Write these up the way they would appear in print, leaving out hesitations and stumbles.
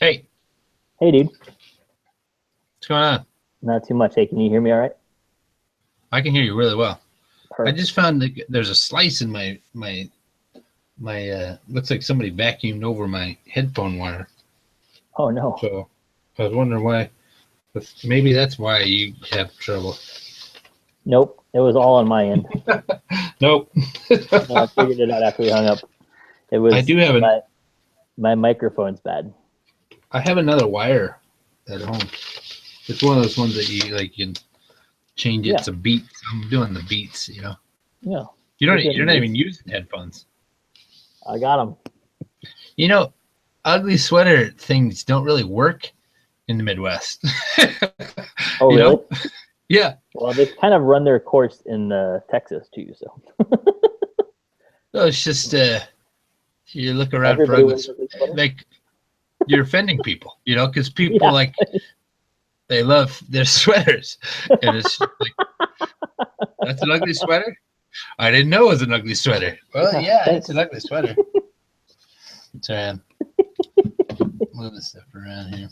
Hey, Hey, dude. what's going on? Not too much. Hey, can you hear me all right? I can hear you really well. I Perfect. just found that there's a slice in my looks like somebody vacuumed over my headphone wire. Oh, no. So I was wondering why. But maybe that's why you have trouble. Nope. It was all on my end. Nope. No, I figured it out after we hung up. It I was do have my microphone's bad. I have another wire at home. It's one of those ones that you can change it Yeah. to beats. I'm doing the beats, you know. Yeah. You're not even using headphones. I got them. You know, ugly sweater things don't really work in the Midwest. Oh, You really? know? Yeah. Well, they kind of run their course in Texas, too. So No, it's just you look around for everybody ugly, wears ugly sweaters. like you're offending people, you know, because people Yeah. like they love their sweaters, and it's just like that's an ugly sweater. I didn't know it was an ugly sweater. Well, yeah, Thanks. it's an ugly sweater. Sorry, move this stuff around here.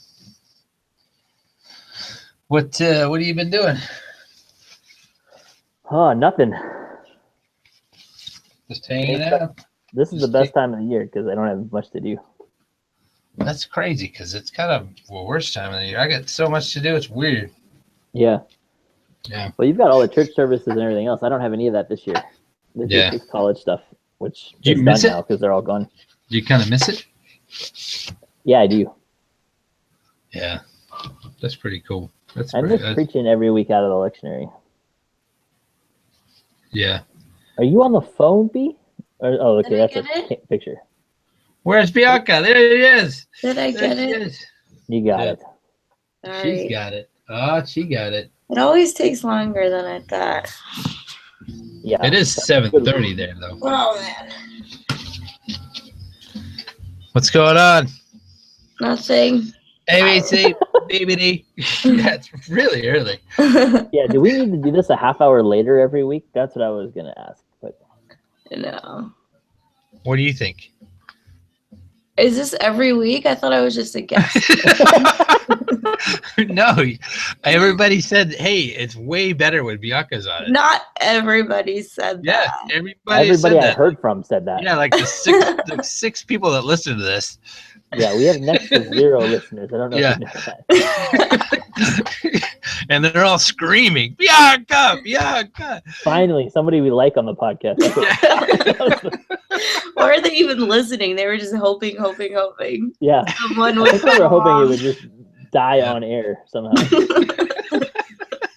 What have you been doing? Oh, nothing. Just hanging out. This is the best time of the year because I don't have much to do. That's crazy because it's kind of the worst time of the year. I got so much to do. It's weird. Yeah. Yeah. Well, you've got all the church services and everything else. I don't have any of that this year. This Yeah. year's just college stuff, which Do you is miss done it? now because they're all gone. Do you kind of miss it? Yeah, I do. Yeah, that's pretty cool. That's I pretty. miss preaching every week out of the lectionary. Yeah. Are you on the phone, B? Oh, okay, Did I that's get a picture. Where's Bianca? There it is. Did I There get she it? is. You got Yeah. it. She's Sorry. got it. Oh, she got it. It always takes longer than I thought. Yeah. It is 7:30 there though. Oh man. What's going on? Nothing. ABC, BBD. Yeah, it's really early. Yeah, do we need to do this a half hour later every week? That's what I was gonna ask. But No. What do you think? Is this every week? I thought I was just a guest. No, everybody said, "Hey, it's way better when Bianca's on it." Not everybody said Yeah, that. everybody everybody said I that. heard from said that. Yeah, like the six people that listen to this. Yeah, we have next to 0 listeners. I don't know Yeah. if you know that. And they're all screaming, Bianca, Bianca. Finally, somebody we like on the podcast. Or are they even listening? They were just hoping. Yeah, Someone I would think they were come hoping it along. would just die Yeah. on air somehow.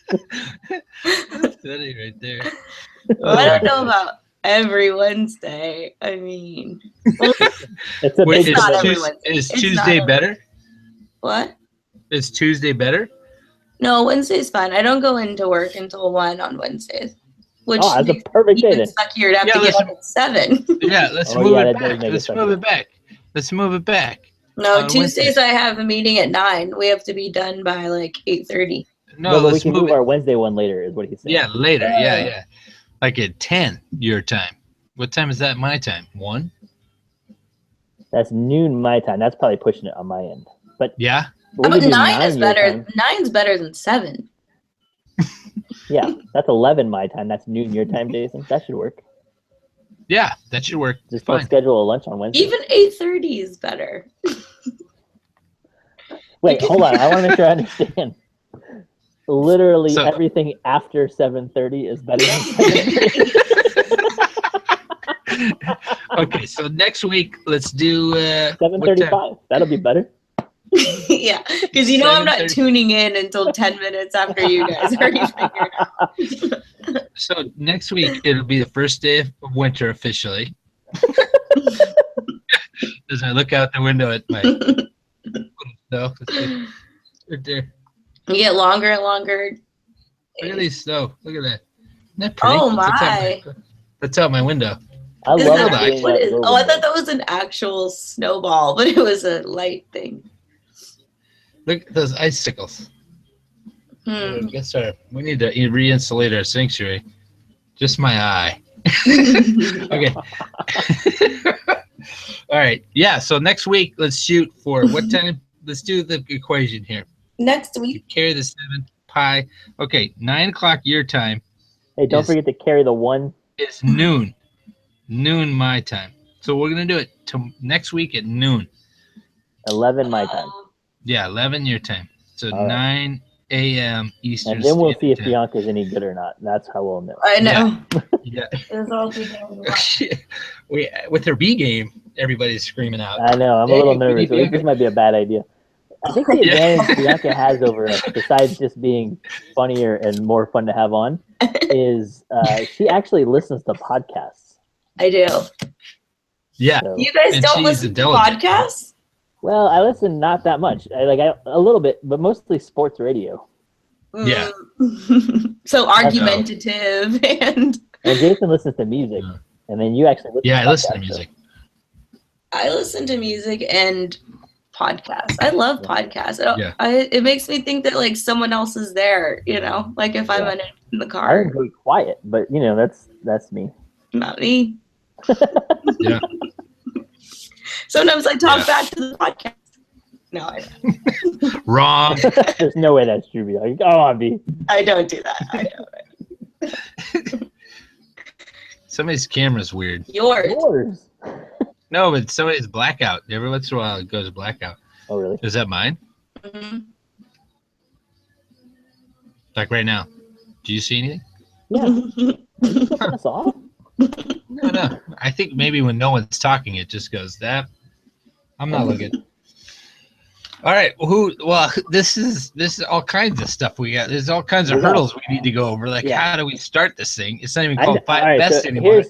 That's funny right there. Well, I don't know about every Wednesday. I mean, well, It's a Wait, big not commitment. everyone. is It's Tuesday not better? what? Is Tuesday better? No, Wednesday's fine. I don't go into work until 1 on Wednesdays. Which Oh, that's a makes perfect it day even then. suckier to have Yeah, to get listen. up at 7. Yeah, let's Oh, move yeah, it that does back. make it Let's sucky. move it back. Let's move it back. No, On Tuesdays Wednesday. I have a meeting at 9. We have to be done by like 8:30. No, No, but we let's can move move it. our Wednesday one later, is what he's saying. Yeah, later. Yeah, Yeah. yeah. Like at 10 your time. What time is that my time? 1? That's noon my time. That's probably pushing it on my end. But Yeah. we But could do 9 is your better. time. 9's better than 7. Yeah, that's 11 my time. That's noon your time, Jason. That should work. Yeah, that should work. Just Fine. let's schedule a lunch on Wednesday. Even 8:30 is better. Wait, hold on. I want to make sure I understand. literally So- everything after 7:30 is better than 7:30. Okay, so next week let's do what time? 7:35. That'll be better. Yeah, because you know I'm not 7:30. tuning in until 10 minutes after you guys already figured out. So next week it'll be the first day of winter officially. As I look out the window at my snow, right there. You get longer and longer. Look at these snow. Look at that. Isn't that pretty? Oh my! That's out my window. I Is love that- being what is- outdoors. oh, I thought that was an actual snowball, but it was a light thing. Look at those icicles. Hmm. Guess we need to reinsulate our sanctuary. Just my eye. Okay. All right. Yeah. So next week, let's shoot for what time? Let's do the equation here. Next You week. carry the 7 pi. Okay. 9 o'clock your time Hey, don't is- forget to carry the 1. is noon. Noon my time. So we're going to do it next week at noon. 11 my time. Yeah. 11 your time. So All right. 9 a.m. Eastern. And then we'll see Standard if Time. Bianca's any good or not. That's how we'll know. I know. Yeah. It's all together. With her B game, everybody's screaming out. I know. I'm a Hey, little we nervous. need I think Bianca. this might be a bad idea. I think the advantage Bianca has over us, besides just being funnier and more fun to have on, is she actually listens to podcasts. I do. Yeah. So, You guys And don't she's listen a to delegate. podcasts? well, I listen not that much. A little bit, but mostly sports radio. Yeah. So argumentative and And Jason listens to music, Yeah. and then you actually listen. Yeah, to I listen to podcasts, music. I listen to music and podcasts. I love podcasts. Yeah. It makes me think that like someone else is there, you know, like if I'm Yeah. in the I car, enjoy quiet, but that's me. not me. Yeah. Sometimes I talk Yeah. back to the podcast. No, Wrong. There's no way that's true. Like, go on, B. I don't do that. I don't. Somebody's camera's weird. Yours. Yours. No, but somebody's blackout. Every once in a while it goes blackout. Oh, really? Is that mine? Mhm. Like right now. Do you see anything? Yeah. You flipping us off? No. I think maybe when no one's talking, it just goes that. I'm not looking. All right. Well, this is all kinds of stuff we got. There's all kinds of Yeah. hurdles we need to go over. Like, Yeah. how do we start this thing? It's not even I called kn- Five all right, Best so anymore.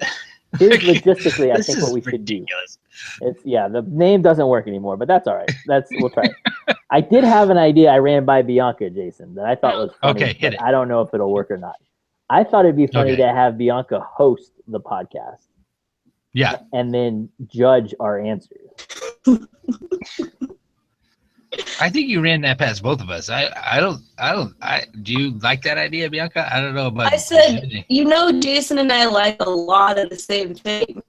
Here's logistically, I This think is what we should do. ridiculous. It's the name doesn't work anymore, but that's all right. We'll try it. I did have an idea I ran by Bianca, Jason, that I thought was funny. Okay, hit but it. I don't know if it'll work or not. I thought it'd be funny Okay. to have Bianca host the podcast Yeah. and then judge our answers. I think you ran that past both of us. Do you like that idea, Bianca? I don't know about I said, you know, Jason and I like a lot of the same things.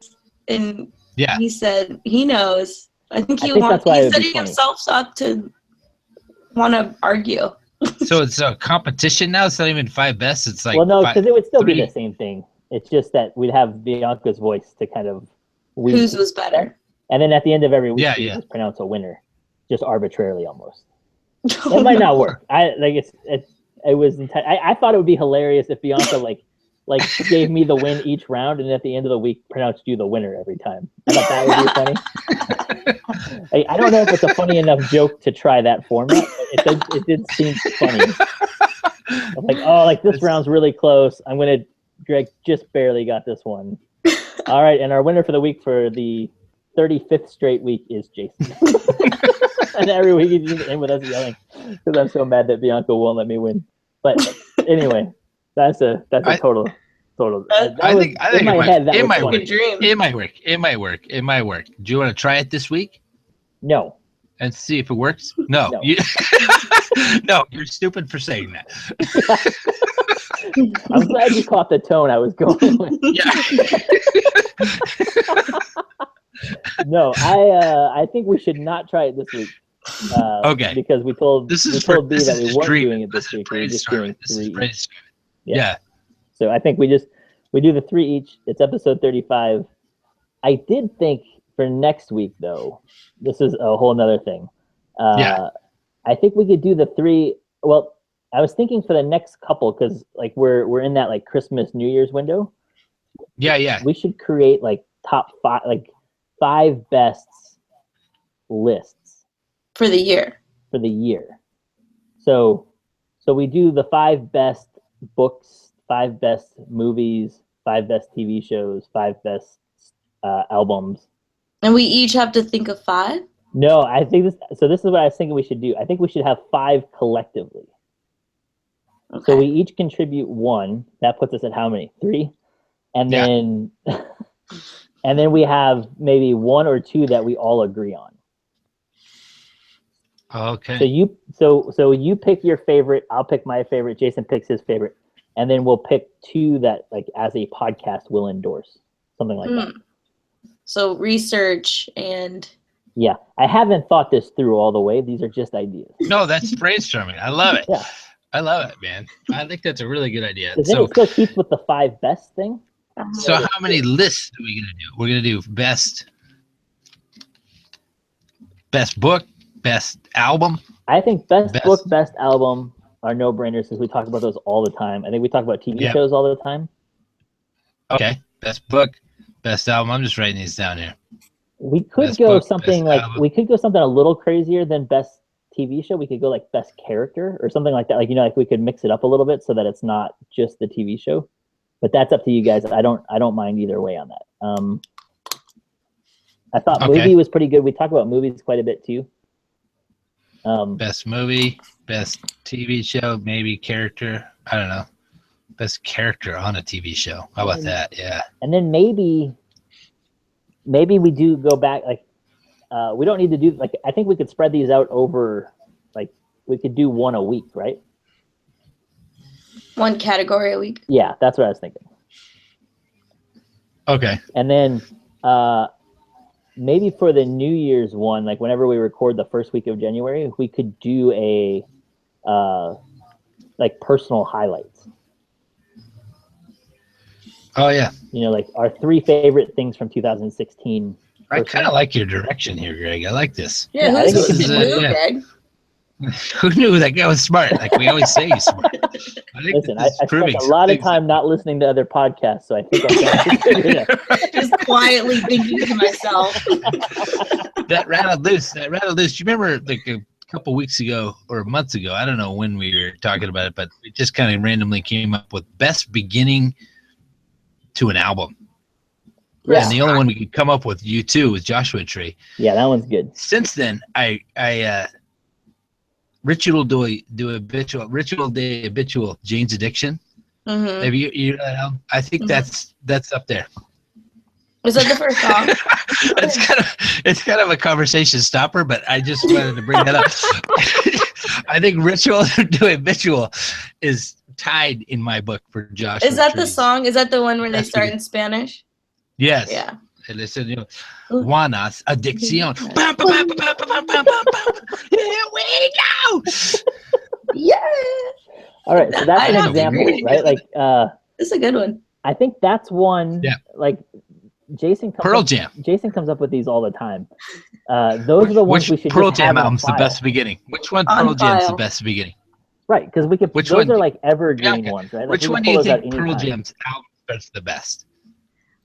And Yeah. he said he knows. I think I think that's why it he would said be he funny. himself sucked to want to argue. So it's a competition now. It's not even Five Best. It's like well, no, five, because it would still be three. the same thing. It's just that we'd have Bianca's voice to kind of weed Whose through was stuff. better? And then at the end of every week, Yeah, we yeah. just pronounce a winner, just arbitrarily almost. It might not work. It was. I thought it would be hilarious if Bianca like gave me the win each round, and at the end of the week pronounced you the winner every time. I thought that would be funny. I don't know if it's a funny enough joke to try that format. But it did seem funny. I'm like, this round's really close. Greg just barely got this one. All right, and our winner for the week for the 35th straight week is Jason. And every week he's just in with us yelling because I'm so mad that Bianca won't let me win. But anyway, that's a total. I think in my head that it was might funny. work. Good dream. It might work. It might work. Do you want to try it this week No, and see if it works? No. No. No, you're stupid for saying that. I'm glad you caught the tone I was going with. Yeah. No, I think we should not try it this week. Okay. Because we told B that we weren't doing it This this is week. We were just doing brainstorming. This is 3 each. brainstorming. Yeah. Yeah. So I think we do the 3 each. It's episode 35. I did think for next week though, this is a whole nother thing. Yeah. I think we could do the 3. Well, I was thinking for the next couple, because like we're in that like Christmas New Year's window. Yeah. We should create like top five, like 5 bests lists For the year. for the year. So we do the 5 best books, 5 best movies, 5 best TV shows, 5 best albums. And we each have to think of 5? No, I think this. So this is what I was thinking we should do. I think we should have 5 collectively. Okay. So we each contribute 1. That puts us at how many? 3, and Yeah. then and then we have maybe 1 or 2 that we all agree on. Okay. So you pick your favorite. I'll pick my favorite. Jason picks his favorite, and then we'll pick 2 that like as a podcast we'll endorse, something like that. So research and Yeah, I haven't thought this through all the way. These are just ideas. No, that's brainstorming. I love it. Yeah. I love it, man. I think that's a really good idea. Because then So, it still keeps with the 5 best thing. so how many lists are we gonna do? We're gonna do best book, best album. I think best Best. book, best album are no-brainers because we talk about those all the time. I think we talk about TV Yeah. shows all the time. Okay. Best book, best album. I'm just writing these down here. We could Best go book, something best like album. we could go something a little crazier than best TV show. We could go like best character or something like that. Like like we could mix it up a little bit so that it's not just the TV show. But that's up to you guys. I don't mind either way on that. I thought Okay. movie was pretty good. We talk about movies quite a bit too. Best movie, best TV show, maybe character. I don't know. Best character on a TV show. How about that? Yeah. And then maybe we do go back, like we don't need to do, like I think we could spread these out over, like we could do 1 a week, right? 1 category a week. Yeah, that's what I was thinking. Okay. And then maybe for the New Year's one, like whenever we record the first week of January, we could do a like personal highlights. Oh yeah. Like our 3 favorite things from 2016. I kind of like your direction here, Greg. I like this. Yeah, Yeah, I who's think this it new, could be- yeah. Greg? Who knew that guy was smart? Like we always say, he's smart. I think Listen, I this is spent proving a lot of things- time not listening to other podcasts, so I think I figured it out. Just quietly thinking to myself. that rattled loose. Do you remember like a couple weeks ago or months ago? I don't know when we were talking about it, but it just kind of randomly came up with best beginning to an album. Yeah. And the only one we could come up with, U2, was Joshua Tree. Yeah, that one's good. Since then, Ritual Day Habitual, Jane's Addiction. Mhm. Have you I think that's up there. Was that the first song? it's kind of a conversation stopper, but I just wanted to bring that up. I think Ritual to Habitual is tied in my book for Joshua. Is that the Tree's. song? Is that the one where they That's start good. in Spanish? Yes. Yeah. And they said, Juana's Addiction. Bum, bum, bum, bum, bum, bum, bum, bum. Here we go. Yeah. All right, so that's I an know. example, right? Like, This is a good one. I think that's one. Yeah. Like, Jason comes Pearl up, Jam. Jason comes up with these all the time. Those are the ones we Which should Pearl just have Jam on album's the file. best beginning? Which one On Pearl Jam's the file. best beginning? Right, because we could. Which those one are do- like evergreen Yeah, ones, right? Like, Which we one can do you pull those out think Pearl anytime. Jam's album is the best?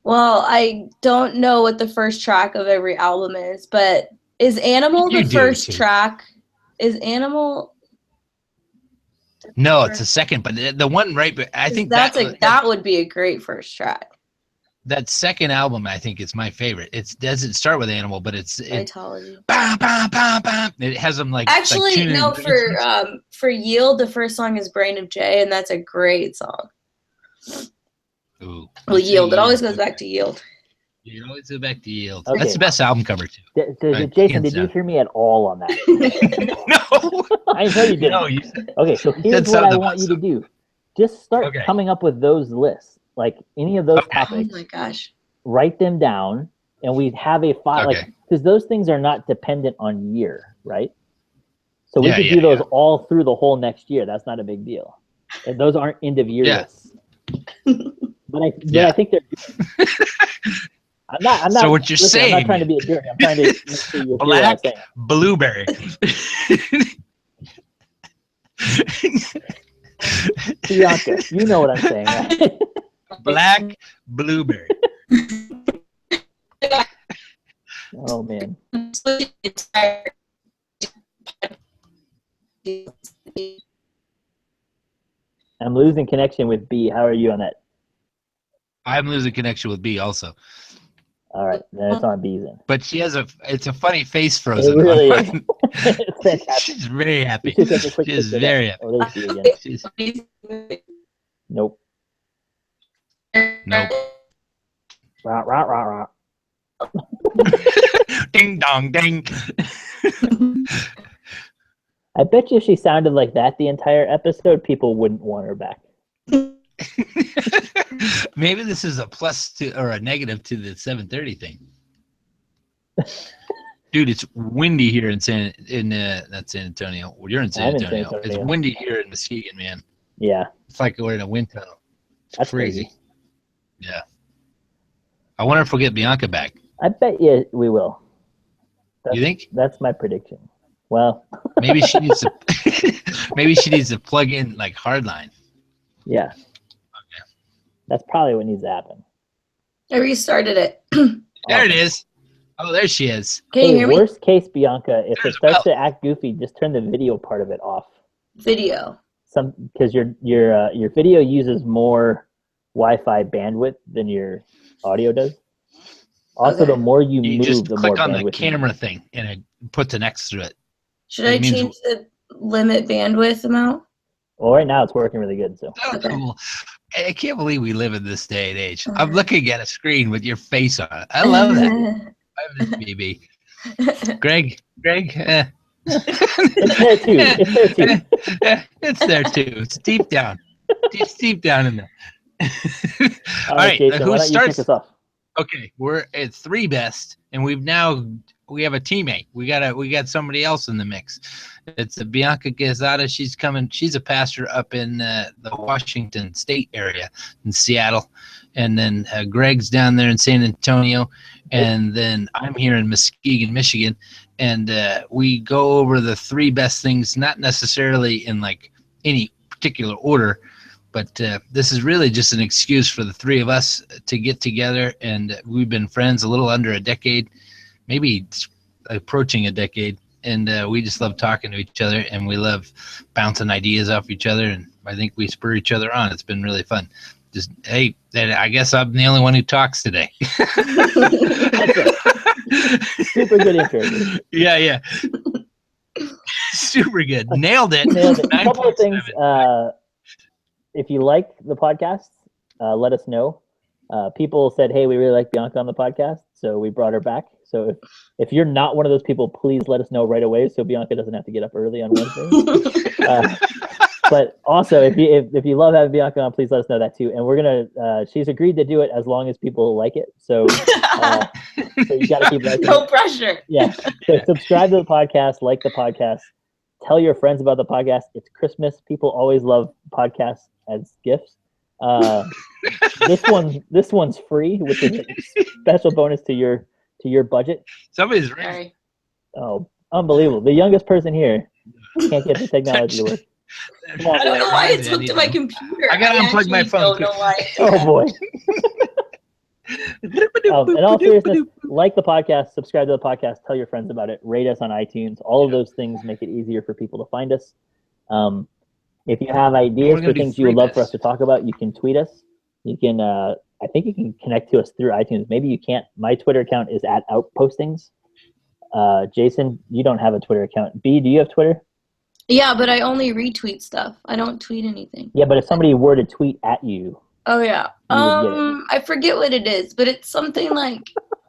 Well, I don't know what the first track of every album is, but is Animal You the do, first too. track? Is Animal? No, it's the second, but the one right. But I think that would be a great first track. that second album, I think, is my favorite. It doesn't start with Animal, but it Vitology. has them like Actually, tuning no. in. For Yield, the first song is Brain of Jay, and that's a great song. Ooh, Well, Yield. It always goes back to Yield. You always go back to Yield. Okay. That's the best album cover too. Jason, hands did you down. hear me at all on that? No, I know you didn't. no, you Okay, so here's what something I want about you to do. Just start Okay. coming up with those lists, like any of those Okay. Oh topics. my gosh. Write them down, and we have a file, like Okay. because those things are not dependent on year, right? So we Yeah, could yeah, do those yeah. all through the whole next year. That's not a big deal. And those aren't end of year Yeah. lists. But I Yeah. think they're. I'm not. So what you're listen, I'm saying not trying to be a jerk. I'm trying to make sure you hear what I'm Black saying. Blueberry. Bianca, you know what I'm saying, right? Black blueberry. Oh man. I'm losing connection with B. How are you on that? I'm losing connection with B also. All right, then it's on B's end. But it's a funny face frozen. It really on is. mine. It's fantastic. She's very happy. You should take a quick She is picture of very that. happy. Oh, there's B again. Nope. Nope. Rah, rah, rah, rah. Ding dong ding. I bet you if she sounded like that the entire episode, people wouldn't want her back. Maybe this is a plus to or a negative to the 7:30 thing. Dude, it's windy here in not San Antonio. Well, you're in San I'm in San Antonio. It's Antonio. windy here in Muskegon, man. Yeah, It's like we're in a wind tunnel. It's that's crazy. crazy. Yeah. I wonder if we'll get Bianca back. I bet you we will. You think? That's my prediction. Well, Maybe she needs to. Maybe she needs to plug in like Hardline. yeah. That's probably what needs to happen. I restarted it. There it is. Oh, there she is. Can you hear me? Worst case, Bianca, if There's it starts Belle. to act goofy, just turn the video part of it off. Video. Because your video uses more Wi-Fi bandwidth than your audio does. Also, Okay. the more you You move, just the more click on bandwidth. the you need. camera thing and it puts an X through it. Should It I means- change the limit bandwidth amount? Well, right now it's working really good. So So Okay. cool. I can't believe we live in this day and age. Uh-huh. I'm looking at a screen with your face on it. I love that. I miss BB. Greg, it's there too. It's there too. it's there too. It's deep down. It's deep down in there. All right, right, Jason, who why don't you starts? kick us off? Okay, we're at 3 best, and we have a teammate. We got somebody else in the mix. It's Bianca Gazzada. She's coming. She's a pastor up in the Washington State area in Seattle, and then Greg's down there in San Antonio, and then I'm here in Muskegon, Michigan, and we go over the 3 best things, not necessarily in like any particular order. But this is really just an excuse for the 3 of us to get together, and we've been friends a little under a decade, maybe approaching a decade, and we just love talking to each other, and we love bouncing ideas off each other, and I think we spur each other on. It's been really fun. Just, hey, I guess I'm the only one who talks today. Super good intro. Yeah. Super good. Nailed it. Nailed it. A couple of 9.7. things. If you like the podcast, let us know. People said, "Hey, we really like Bianca on the podcast," so we brought her back. So if you're not one of those people, please let us know right away, so Bianca doesn't have to get up early on Wednesday. But also, if you love having Bianca on, please let us know that too. And we're gonna. She's agreed to do it as long as people like it. So, so you got to keep liking No it. pressure. Yeah. So subscribe to the podcast, like the podcast, tell your friends about the podcast. It's Christmas. People always love podcasts as gifts. This one's free, which is a special bonus to your budget. Somebody's right. Sorry. Oh, unbelievable! The youngest person here can't get the technology to work. I don't know why it's hooked to my computer. I gotta unplug my actually phone, don't know why. Oh boy! In all seriousness, like the podcast, subscribe to the podcast, tell your friends about it, rate us on iTunes. All of those things make it easier for people to find us. If you have ideas gonna for do things you would 3 love for us best. to talk about, you can tweet us. You can, I think you can connect to us through iTunes. Maybe you can't. My Twitter account is @outpostings. Jason, you don't have a Twitter account. B, do you have Twitter? Yeah, but I only retweet stuff. I don't tweet anything. Yeah, but if somebody were to tweet at you, Oh yeah. You would get it. I forget what it is, but it's something like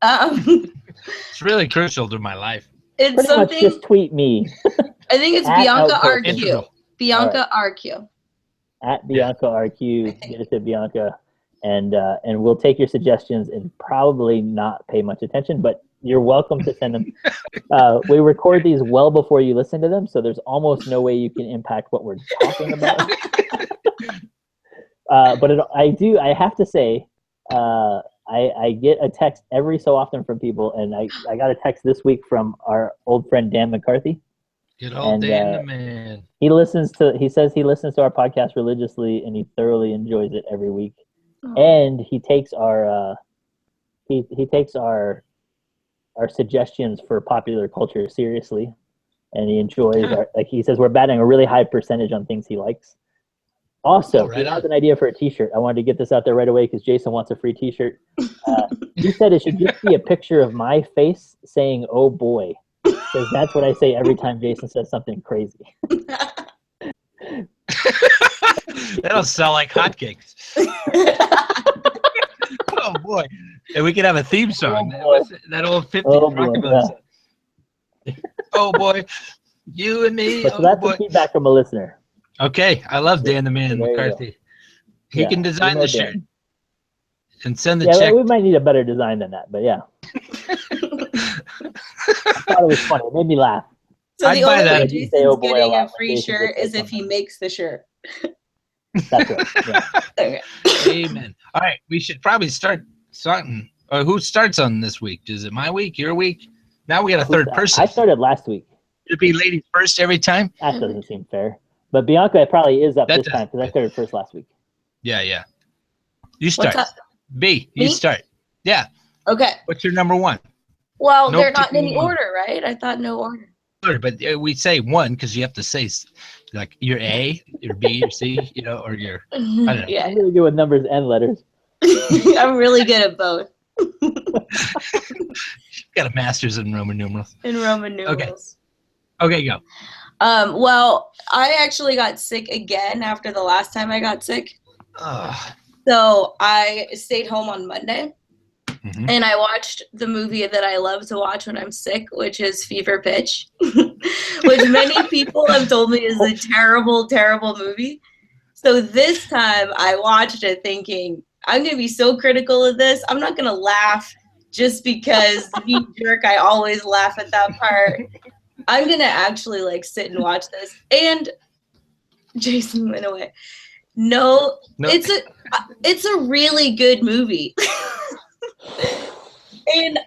It's really crucial to my life. it's pretty much something. just tweet me I think it's at Bianca Outpostings. RQ. Integral. Bianca RQ. at Bianca RQ. Get it to Bianca, and we'll take your suggestions and probably not pay much attention, but you're welcome to send them. We record these well before you listen to them, so there's almost no way you can impact what we're talking about. But I have to say, I get a text every so often from people, and I got a text this week from our old friend Dan McCarthy, Good old And, Dan the man. He says he listens to our podcast religiously, and he thoroughly enjoys it every week. And he takes our he takes our suggestions for popular culture seriously, and he enjoys he says we're batting a really high percentage on things he likes. Also, right he has on. an idea for a T-shirt. I wanted to get this out there right away because Jason wants a free T-shirt. He said it should just be a picture of my face saying "Oh boy," because that's what I say every time Jason says something crazy. That'll sell like hotcakes. Oh boy! And we could have a theme song. That old 50s rockabilly song. Oh boy, you and me. So that's the feedback from a listener. Okay, I love Dan the Man There you McCarthy. He Yeah, can design we know the shirt Dan. and send the Yeah, check. we might need a better design than that, but yeah. I thought it was funny. It made me laugh. So I'd the buy only that. way You say, Jason's "Oh boy," a getting lot a when free Jason shirt just is says if he something. makes the shirt. That's right. Yeah. Okay. Amen. All right, we should probably start something. Who starts on this week? Is it my week? Your week? Now we got a third person. I started last week. Should it be ladies first every time? That doesn't seem fair. But Bianca probably is up That this time because I started first last week. Yeah. You start. What's up? B, you Me? start. Yeah. Okay. What's your number one? Well, No they're not in any particular order, right? I thought no order. But we say one because you have to say like your A, your B, your C, or your. I don't know. Yeah. I'm really good with numbers and letters. I'm really good at both. Got a master's in Roman numerals. In Roman numerals. Okay, go. Well, I actually got sick again after the last time I got sick. Ugh. So I stayed home on Monday Mhm. and I watched the movie that I love to watch when I'm sick, which is Fever Pitch, which many people have told me is a terrible, terrible movie. So this time I watched it thinking, I'm going to be so critical of this. I'm not going to laugh just because me jerk, I always laugh at that part. I'm going to actually sit and watch this. And Jason went away. No. It's a really good movie. And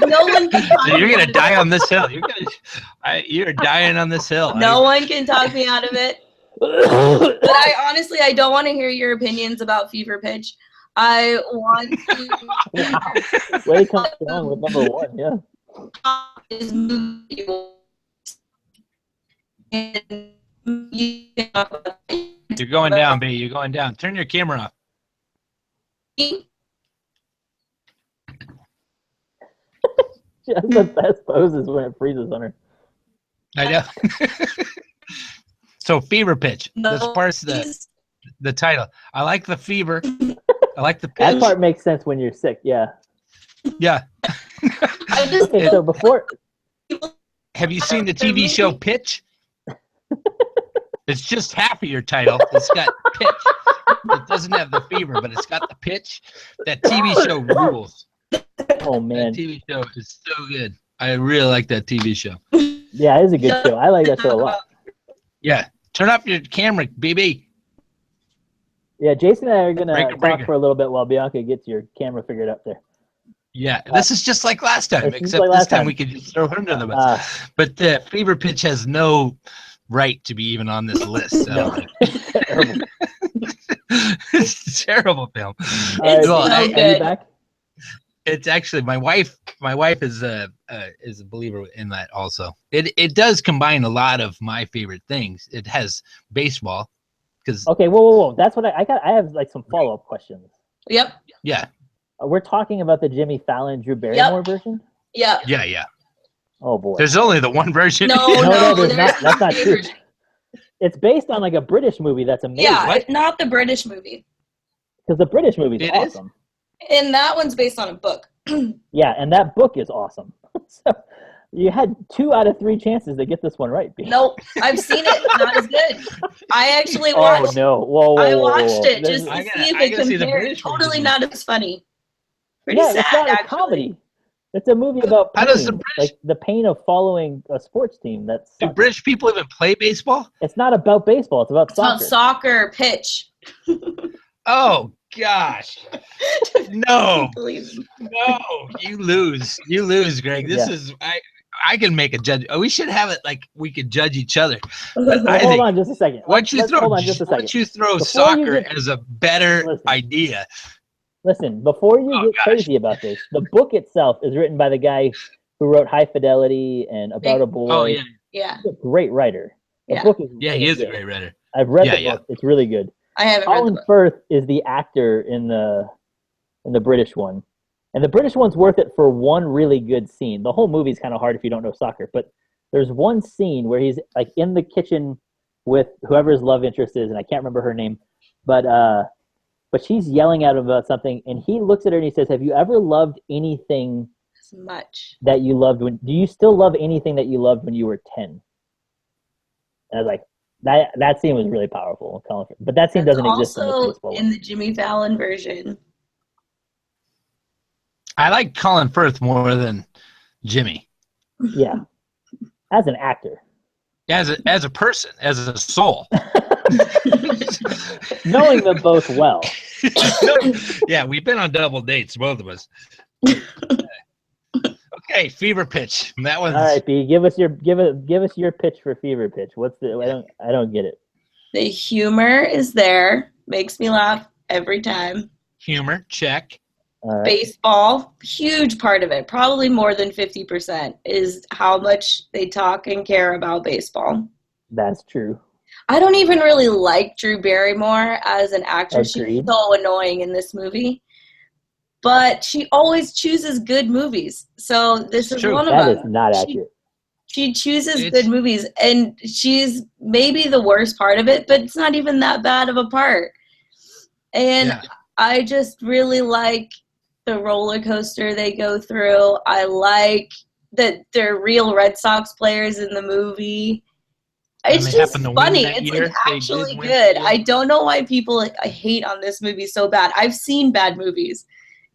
no one can talk You're me gonna out of die it. on this hill. You're dying on this hill. No one can talk me out of it. But I don't want to hear your opinions about Fever Pitch. I want to Way comes strong with number one. Yeah. this movie. And you can talk about it. You're going down, B. You're going down. Turn your camera off. She has the best poses when it freezes on her. I know. So Fever Pitch. No, This part's the title. I like the fever. I like the That pitch. part makes sense when you're sick. Yeah. Yeah. I just Okay, so before Have you seen the TV show Pitch? It's just half of your title. It's got pitch. It doesn't have the fever, but it's got the pitch. That TV show rules. oh man, That TV show is so good. I really like that TV show. yeah, it's a good show. I like that show a lot. Yeah. Turn up your camera, BB. Yeah, Jason and I are gonna Breaker, breaker. talk for a little bit while Bianca gets your camera figured out there. Yeah, this is just like last time, It's just except like this last time time. we could just throw him to the bus. But the Fever Pitch has no right to be even on this list. So. Terrible. It's a terrible film. All right, It's Well, so are you good. back? It's actually my wife. My wife is a believer in that also. It does combine a lot of my favorite things. It has baseball because Okay, whoa. That's what I got. I have some follow-up questions. Yep. yeah. We're talking about the Jimmy Fallon, Drew Barrymore version. Yep. Yeah. Oh boy. There's only the one version. No, there's there's not. That's not three true. versions. It's based on a British movie that's amazing. Yeah, What? not the British movie. Because the British movie's It is? awesome. And that one's based on a book. Yeah, and that book is awesome. So you had 2 out of 3 chances to get this one right. B. Nope, I've seen it. Not as good. I actually Oh watched. no! Whoa! I whoa, watched whoa. it just to I see gotta- if I it gotta see the compared. British Totally version. not as funny. Pretty Yeah, sad, it's not a actually. comedy. It's a movie about How pain, does the British- like the pain of following a sports team. Do British people even play baseball? It's not about baseball. It's about It's about soccer. soccer pitch. Oh gosh. No. Believe me. No. You lose. You lose, Greg. This Yeah. is I can make a judge. We should have it like we could judge each other. Well, I hold think on just a second. once you Hold on just a second. once you throw Before you soccer get- as a better Listen. idea, Listen, before you Oh, get gosh. crazy about this, the book itself is written by the guy who wrote High Fidelity and About a Boy. oh yeah, Yeah, He's a great writer. The Yeah. book is yeah, really he is a good. great writer. I've read Yeah, the yeah. book. It's really good. I haven't read the Colin book. Firth is the actor in the British one, and the British one's worth it for one really good scene. The whole movie's kind of hard if you don't know soccer, but there's one scene where he's like in the kitchen with whoever his love interest is, and I can't remember her name, but she's yelling at him about something, and he looks at her and he says, "Have you ever loved anything As much. that you loved when? Do you still love anything that you loved when you were 10?" And I was like, that scene was really powerful, Colin Firth. But that scene doesn't exist in the Also baseball in one. the Jimmy Fallon version. I like Colin Firth more than Jimmy Yeah, as an actor, as a person, as a soul. knowing them both well. Yeah, we've been on double dates, both of us. Okay, Fever Pitch. That one's All right, B, give us your pitch for Fever Pitch. What's the? I don't get it. The humor is there, makes me laugh every time. humor. Check. All right. Baseball, huge part of it, probably more than 50%, is how much they talk and care about baseball. That's true. I don't even really like Drew Barrymore as an actress. She's Agreed. so annoying in this movie. But she always chooses good movies. So this is True. one of That them. is not accurate. She chooses It's- good movies, and she's maybe the worst part of it, but it's not even that bad of a part. And Yeah. I just really like the roller coaster they go through. I like that they're real Red Sox players in the movie. And It's they just happen to win funny. that It's year. like They did actually win good. that year. I don't know why people hate on this movie so bad. I've seen bad movies,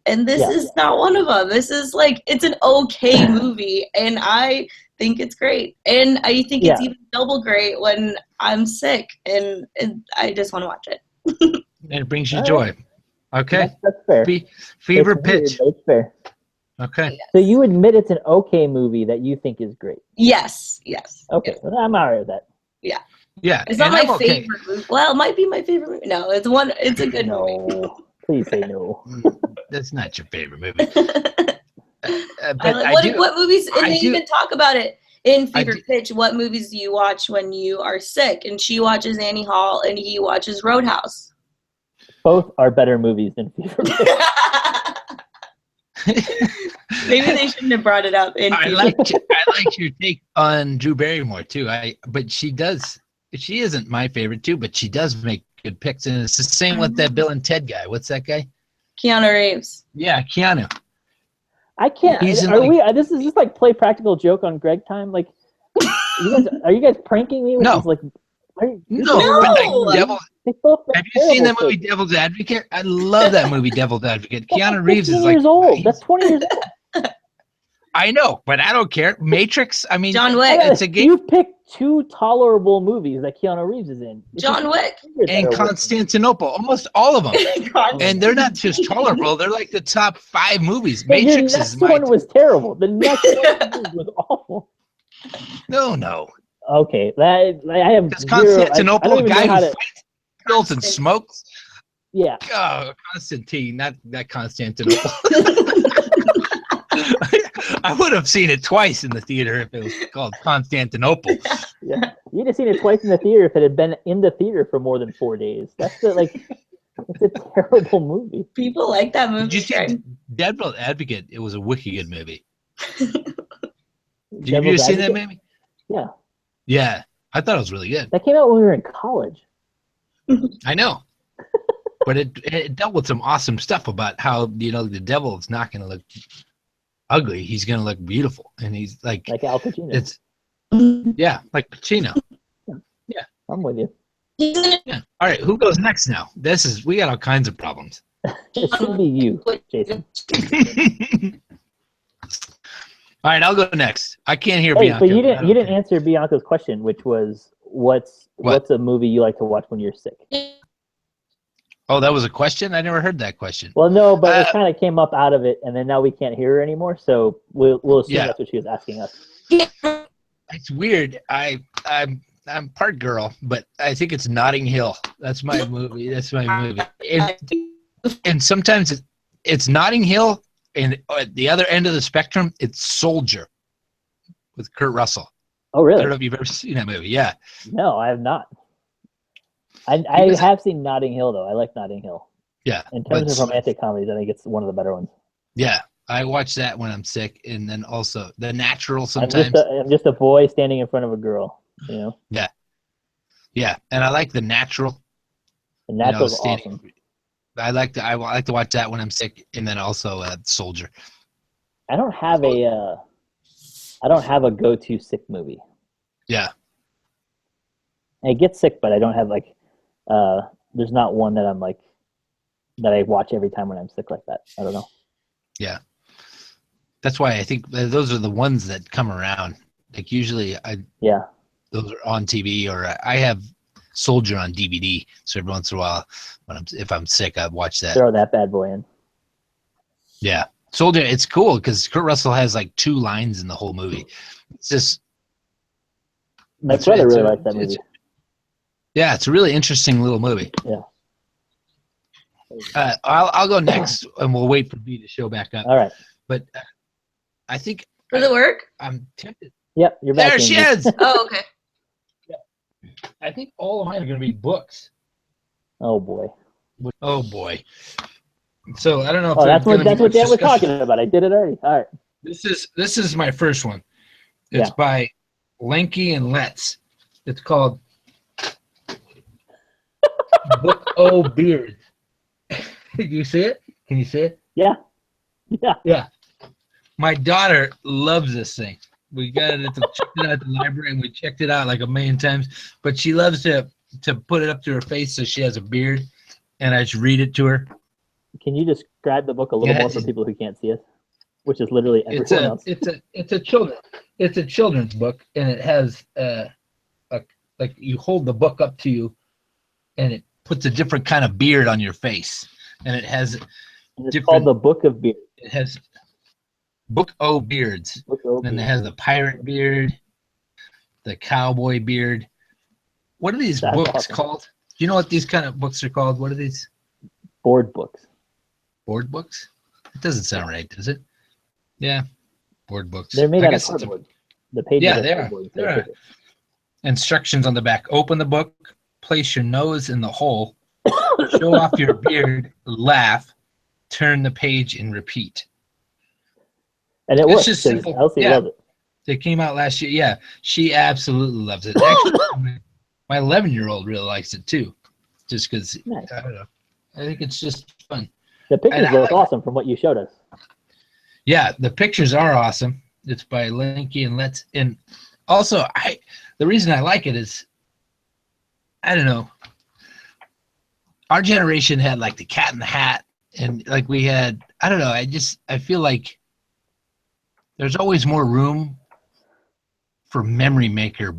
and this Yeah. is not one of them. This is like, it's an okay movie, and I think it's great. And I think it's Yeah. even double great when I'm sick, and I just want to watch it. And it brings you All joy. Okay. That's fair. Fever It's weird, Pitch. but it's fair. Okay. So you admit it's an okay movie that you think is great. Yes. Okay, well, I'm all right with that. Yeah. It's not and my I'm okay. favorite movie. Well, it might be my favorite movie. No, it's a good movie. No, please say no. That's not your favorite movie. I But like, I what, do. what movies, and I they do- even talk about it in I Fever do- Pitch, what movies do you watch when you are sick? And she watches Annie Hall, and he watches Roadhouse. Both are better movies than Fever Pitch. Maybe they shouldn't have brought it up in I Fever like your take on Drew Barrymore too. But she does. She isn't my favorite too, but she does make good picks, and it's the same with that Bill and Ted guy. What's that guy? Keanu Reeves. Yeah, Keanu. I can't. He's in, Are like- we? This is just like play practical joke on Greg time. Like, are you guys pranking me? With No. this, like, are you, No, No! but like they both make have you seen that terrible movie picks. Devil's Advocate? I love that movie Devil's Advocate. Keanu Reeves is 15 like years old. That's 20 years old. I know, but I don't care. Matrix. I mean, John Wick. it's a game. You picked two tolerable movies that Keanu Reeves is in. It's John just Wick. weird that And are working. Constantinople, almost all of them. And they're not just tolerable; they're like the top 5 movies. But your Matrix next is my one was terrible. The next one was awful. no. Okay, that I have Because zero. I Constantinople, don't a even guy know who how to. fights, kills, and smokes. Yeah, Oh, Constantine, not that Constantinople. I would have seen it twice in the theater if it was called Constantinople. yeah. You'd have seen it twice in the theater if it had been in the theater for more than 4 days. That's it's a terrible movie. People like that movie. Did you see right? Devil's Advocate? It was a wicked good movie. Did you Devil's see that Advocate? movie? Yeah, Yeah, I thought it was really good. that came out when we were in college. I know. But it dealt with some awesome stuff about how, the devil is not going to look ugly. He's going to look beautiful. And he's like Like Al Pacino. it's like Pacino. I'm with you. Yeah. All right, who goes next now? We got all kinds of problems. It should be you, Jason. All right, I'll go next. I can't hear Hey, Bianca. but you I didn't don't you didn't care. answer Bianca's question, which was what's a movie you like to watch when you're sick? Oh, that was a question? I never heard that question. Well, no, but it Uh, kind of came up out of it, and then now we can't hear her anymore. So we'll assume Yeah. that's what she was asking us. It's weird. I'm part girl, but I think it's Notting Hill. That's my movie. And sometimes it's Notting Hill, and at the other end of the spectrum, it's Soldier with Kurt Russell. Oh, I really? don't know if you've ever seen that movie. Yeah. No, I have not. I have seen Notting Hill, though. I like Notting Hill. Yeah. In terms of romantic comedies, I think it's one of the better ones. Yeah. I watch that when I'm sick, and then also The Natural sometimes. I'm just a boy standing in front of a girl, you know? Yeah. Yeah. And I like The Natural. The Natural's awesome. I like to watch that when I'm sick, and then also Soldier. I don't have a go-to sick movie. Yeah. I get sick, but I don't have there's not one that I'm like that I watch every time when I'm sick like that. I don't know. Yeah. That's why I think those are the ones that come around. Like usually those are on TV, or I have Soldier on DVD. So every once in a while, if I'm sick, I watch that. Throw that bad boy in. Yeah. Soldier, it's cool because Kurt Russell has like 2 lines in the whole movie. It's just my brother really likes that movie. Yeah, it's a really interesting little movie. Yeah. I'll go next, and we'll wait for B to show back up. All right. But I think Does it work? I'm tempted. Yep, you're back. There she is. Oh, okay. I think all of mine are going to be books. Oh boy. Oh boy. So I don't know. If that's what Dan was talking about. I did it already. All right. This is my first one. It's by Lenky and Letts. It's called Book O Beard. Do you see it? Can you see it? Yeah. Yeah. Yeah. My daughter loves this thing. We got it checked it out at the library, and we checked it out like a million times. But she loves to put it up to her face so she has a beard, and I just read it to her. Can you describe the book a little more for people who can't see it? Which is literally everyone else. It's a children's book, and it has like you hold the book up to you, and it puts a different kind of beard on your face, and it has. It's called the Book of Beard. It has Book O Beards. Then it has the pirate beard, the cowboy beard. What are these books called? Do you know what these kind of books are called? What are these? Board books. Board books? It doesn't sound right, does it? Yeah, board books. They're made out of cardboard. The pages are cardboard. There are instructions on the back. Open the book, place your nose in the hole, show off your beard, laugh, turn the page, and repeat. And it works. It's just simple. Elsie loves it. It came out last year. Yeah, she absolutely loves it. Actually, my 11-year-old really likes it too, just because I don't know. I think it's just fun. The pictures look awesome from what you showed us. Yeah, the pictures are awesome. It's by Lenky and Letts. And also, the reason I like it is, I don't know, our generation had like the Cat in the Hat, and like we had, I don't know, I feel like there's always more room for memory maker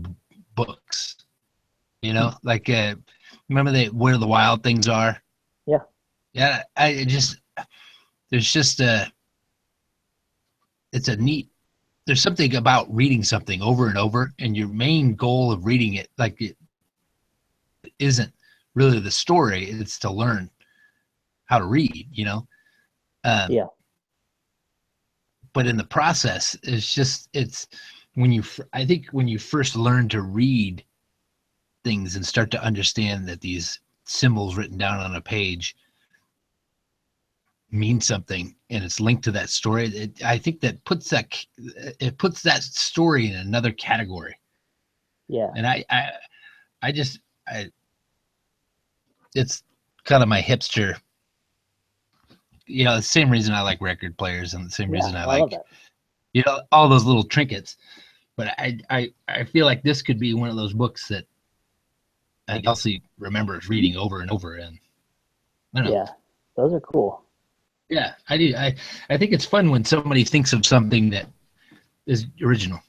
books. You know, like remember Where the Wild Things Are? Yeah. Yeah, there's something about reading something over and over, and your main goal of reading it, like it isn't really the story, it's to learn how to read, you know? Yeah. But in the process, it's I think when you first learn to read things and start to understand that these symbols written down on a page mean something, and it's linked to that story, I think that puts that story in another category. Yeah. And it's kind of my hipster, you know, the same reason I like record players, and the same reason I like, you know, all those little trinkets. But I feel like this could be one of those books that I Elsie remembers reading over and over. And I don't know. Yeah, those are cool. Yeah, I do. I think it's fun when somebody thinks of something that is original.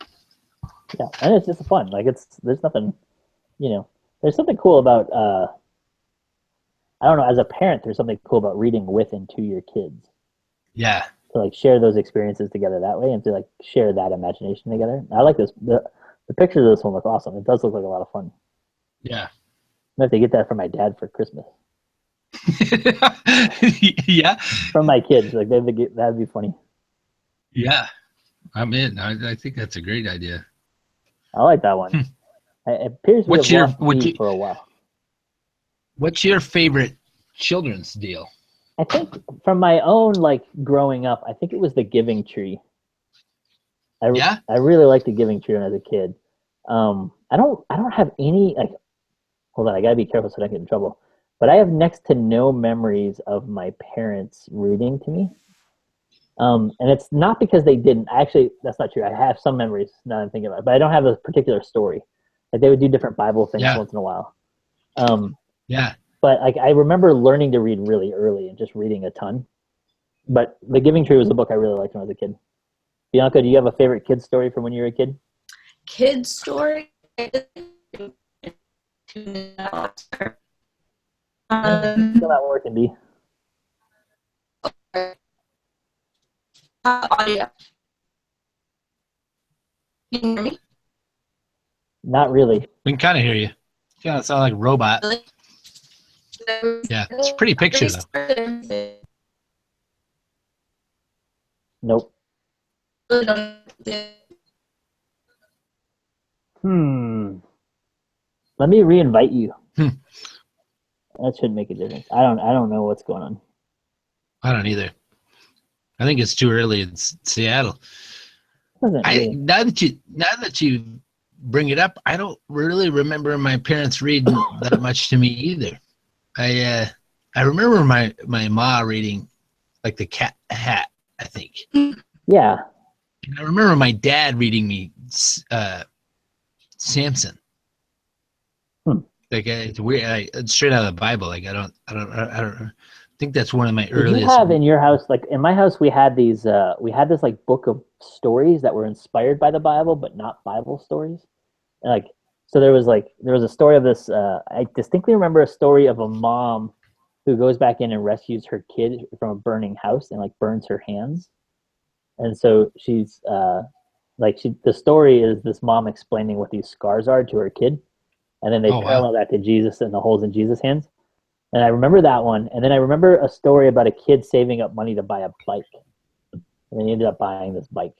Yeah, and it's just fun. Like there's nothing, you know, there's something cool about, I don't know, as a parent, there's something cool about reading with and to your kids. Yeah. to like share those experiences together that way and to like share that imagination together. I like this. The pictures of this one look awesome. It does look like a lot of fun. Yeah. I have to get that for my dad for Christmas. Yeah. From my kids, like that'd be funny. Yeah. I'm in. I think that's a great idea. I like that one. It appears we What's have your- lost would Steve you- for a while. What's your favorite children's deal? I think from my own like growing up, I think it was The Giving Tree. Yeah? I really liked The Giving Tree when I was a kid. I don't have any like. Hold on, I gotta be careful so I don't get in trouble. But I have next to no memories of my parents reading to me. And it's not because they didn't. Actually, that's not true. I have some memories now that I'm thinking about it, but I don't have a particular story. Like they would do different Bible things Yeah. once in a while. Yeah. But like I remember learning to read really early and just reading a ton. But The Giving Tree was a book I really liked when I was a kid. Bianca, do you have a favorite kid story from when you were a kid? Kid story. Still not working, B. Audio. Can you hear me? Not really. We can kind of hear you. You kind of sound like a robot. Yeah. It's a pretty picture, though. Nope. Let me re-invite you. That should make a difference. I don't know what's going on. I don't either. I think it's too early in Seattle. Doesn't really. Now that you bring it up, I don't really remember my parents reading that much to me either. I remember my ma reading like The Cat Hat, I think. Yeah. And I remember my dad reading me Samson. Like it's weird. It's straight out of the Bible. Like I don't think that's one of my Did earliest. you have in your house, like in my house, we had these. We had this like book of stories that were inspired by the Bible, but not Bible stories. And, like, so there was a story of this. I distinctly remember a story of a mom who goes back in and rescues her kid from a burning house and like burns her hands. And so she's the story is this mom explaining what these scars are to her kid, and then they parallel that to Jesus and the holes in Jesus' hands. And I remember that one. And then I remember a story about a kid saving up money to buy a bike. And then he ended up buying this bike.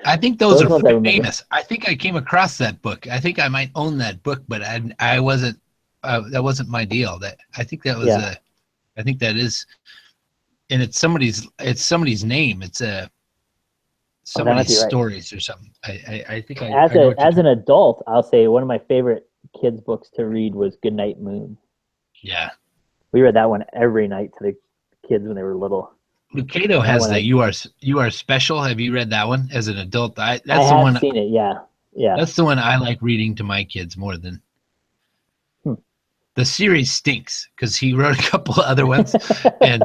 I think those ones I are remember. famous. I think I came across that book. I think I might own that book, but I wasn't. That wasn't my deal. I think that was I think that is, and it's somebody's name. It's somebody's right. stories or something. I think As an adult, I'll say one of my favorite kids' books to read was Goodnight Moon. Yeah. We read that one every night to the kids when they were little. Lucado has that You Are Special. Have you read that one as an adult? I have seen it. Yeah. That's the one I like reading to my kids more than. The series stinks because he wrote a couple of other ones and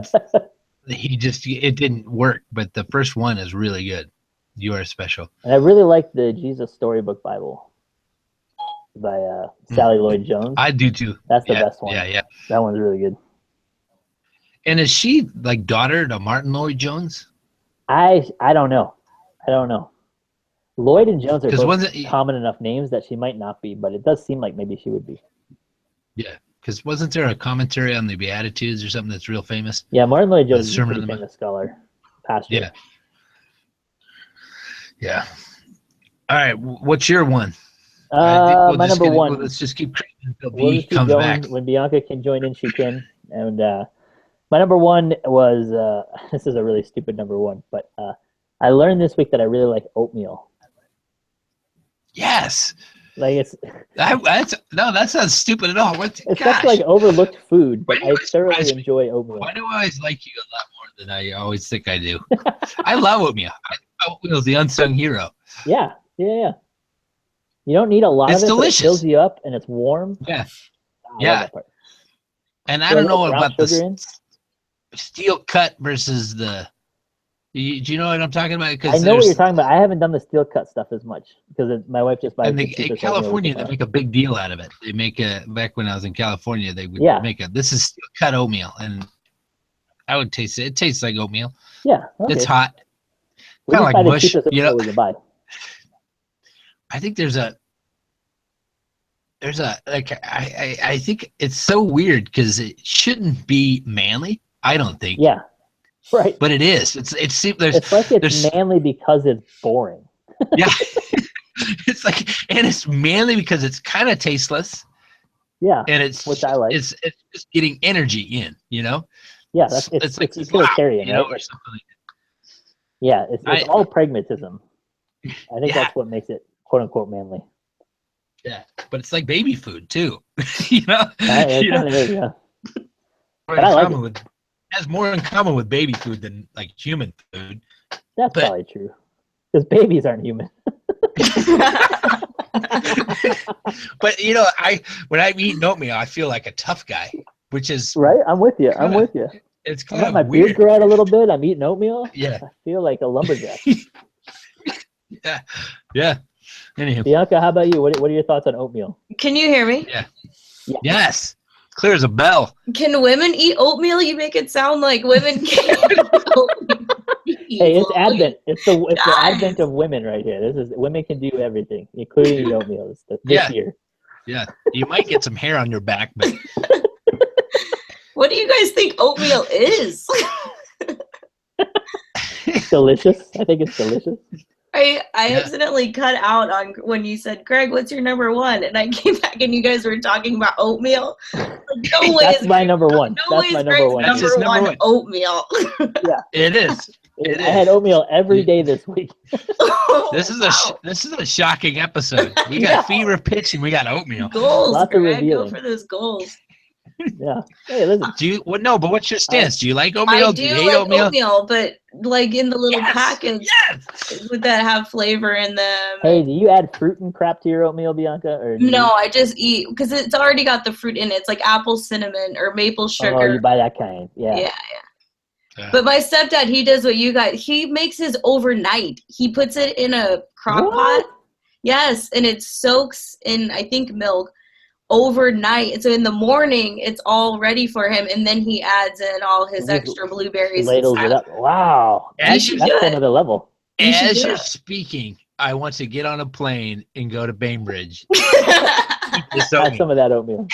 it didn't work. But the first one is really good. You Are Special. And I really like the Jesus Storybook Bible by Sally Lloyd Jones. I do too. That's the best one. Yeah. That one's really good. And is she like daughter to Martin Lloyd Jones? I don't know. Lloyd and Jones are both it common enough names that she might not be, but it does seem like maybe she would be. Yeah, because wasn't there a commentary on the Beatitudes or something that's real famous? Yeah, Martin Lloyd Jones is a Sermon pretty on the famous scholar, pastor. Yeah. All right, what's your one? My number one. Let's just keep creeping until We'll B just keep comes going. back. When Bianca can join in, she can. And my number one was this is a really stupid number one, but I learned this week that I really like oatmeal. Yes. Like That's not stupid at all. it's such like overlooked food, but Why do you I thoroughly surprise me? enjoy oatmeal. Why do I always like you a lot more than I always think I do? I love oatmeal. Oatmeal's the unsung hero. Yeah. You don't need a lot It's of it, delicious. but it fills you up and it's warm. Yeah. I love Yeah. that part. And I Throw a don't know little brown about sugar the in. steel cut versus the. Do you know what I'm talking about? I know what you're talking about. I haven't done the steel cut stuff as much because my wife just buys And the cheaper in stuff California, every they once make a big deal out of it. They make back when I was in California, they would Yeah. make this is steel cut oatmeal, and I would taste it. It tastes like oatmeal. Yeah. Okay. It's hot. We Kind of like decided mush. cheapest You know, oatmeal we can buy. I think there's a like I think it's so weird because it shouldn't be manly. I don't think. Yeah. Right. But it is. It's there's It's like it's there's manly because it's boring. yeah. It's like, and it's manly because it's kind of tasteless, Yeah. and it's Which I like. It's just getting energy in, you know. Yeah. That's it's like utilitarian, you know, right? or something like Yeah. It's all pragmatism. I think Yeah. that's what makes it quote unquote manly. Yeah, but it's like baby food too. You know, It you know, kind of is, yeah. more But I in like common with has more in common with baby food than like human food. That's But- probably true. Because babies aren't human. But you know, when I'm eating oatmeal, I feel like a tough guy, which is Right? I'm with you. I'm Kinda with you. it's I kind let of my beard weird. grow out a little bit. I'm eating oatmeal. Yeah, I feel like a lumberjack. yeah. Anywho, Bianca, how about you? What are your thoughts on oatmeal? Can you hear me? yes, clear as a bell. Can women eat oatmeal? You make it sound like women can't eat oatmeal. Hey, it's Advent. It's the Guys. Advent of women right here. This is women can do everything, including eat oatmeal this Yeah. year. Yeah, you might get some hair on your back, but What do you guys think oatmeal is? It's delicious. I think it's delicious. I Yeah. accidentally cut out on when you said, Greg, what's your number one? And I came back and you guys were talking about oatmeal. Like, no way That's is my number one. no That's way my is number Greg's one. That's his number one. oatmeal. it is. It I had is. oatmeal every day this week. This is this is a shocking episode. We got Yeah. fever pitch and we got oatmeal. Goals, Lots of Greg. Go revealing. for those goals. Yeah. Hey, listen. Do you? Well, no, but what's your stance? Do you like oatmeal? I Do do you hate like oatmeal? oatmeal, but like in the little Yes! packets Yes. that have flavor in them. Hey, do you add fruit and crap to your oatmeal, Bianca? Or do you- No, I just eat because it's already got the fruit in it. It's like apple cinnamon or maple Oh, sugar. you buy that kind. Yeah. Yeah. Yeah. But my stepdad, he does what you guys. He makes his overnight. He puts it in a crock What? pot. Yes, and it soaks in, I think, milk overnight. And so in the morning, it's all ready for him, and then he adds in all his Just extra blueberries. and Ladles it stuff. up. Wow. As you That's do it. another level. You should As do you're it. speaking, I want to get on a plane and go to Bainbridge. This Have oatmeal. some of that oatmeal.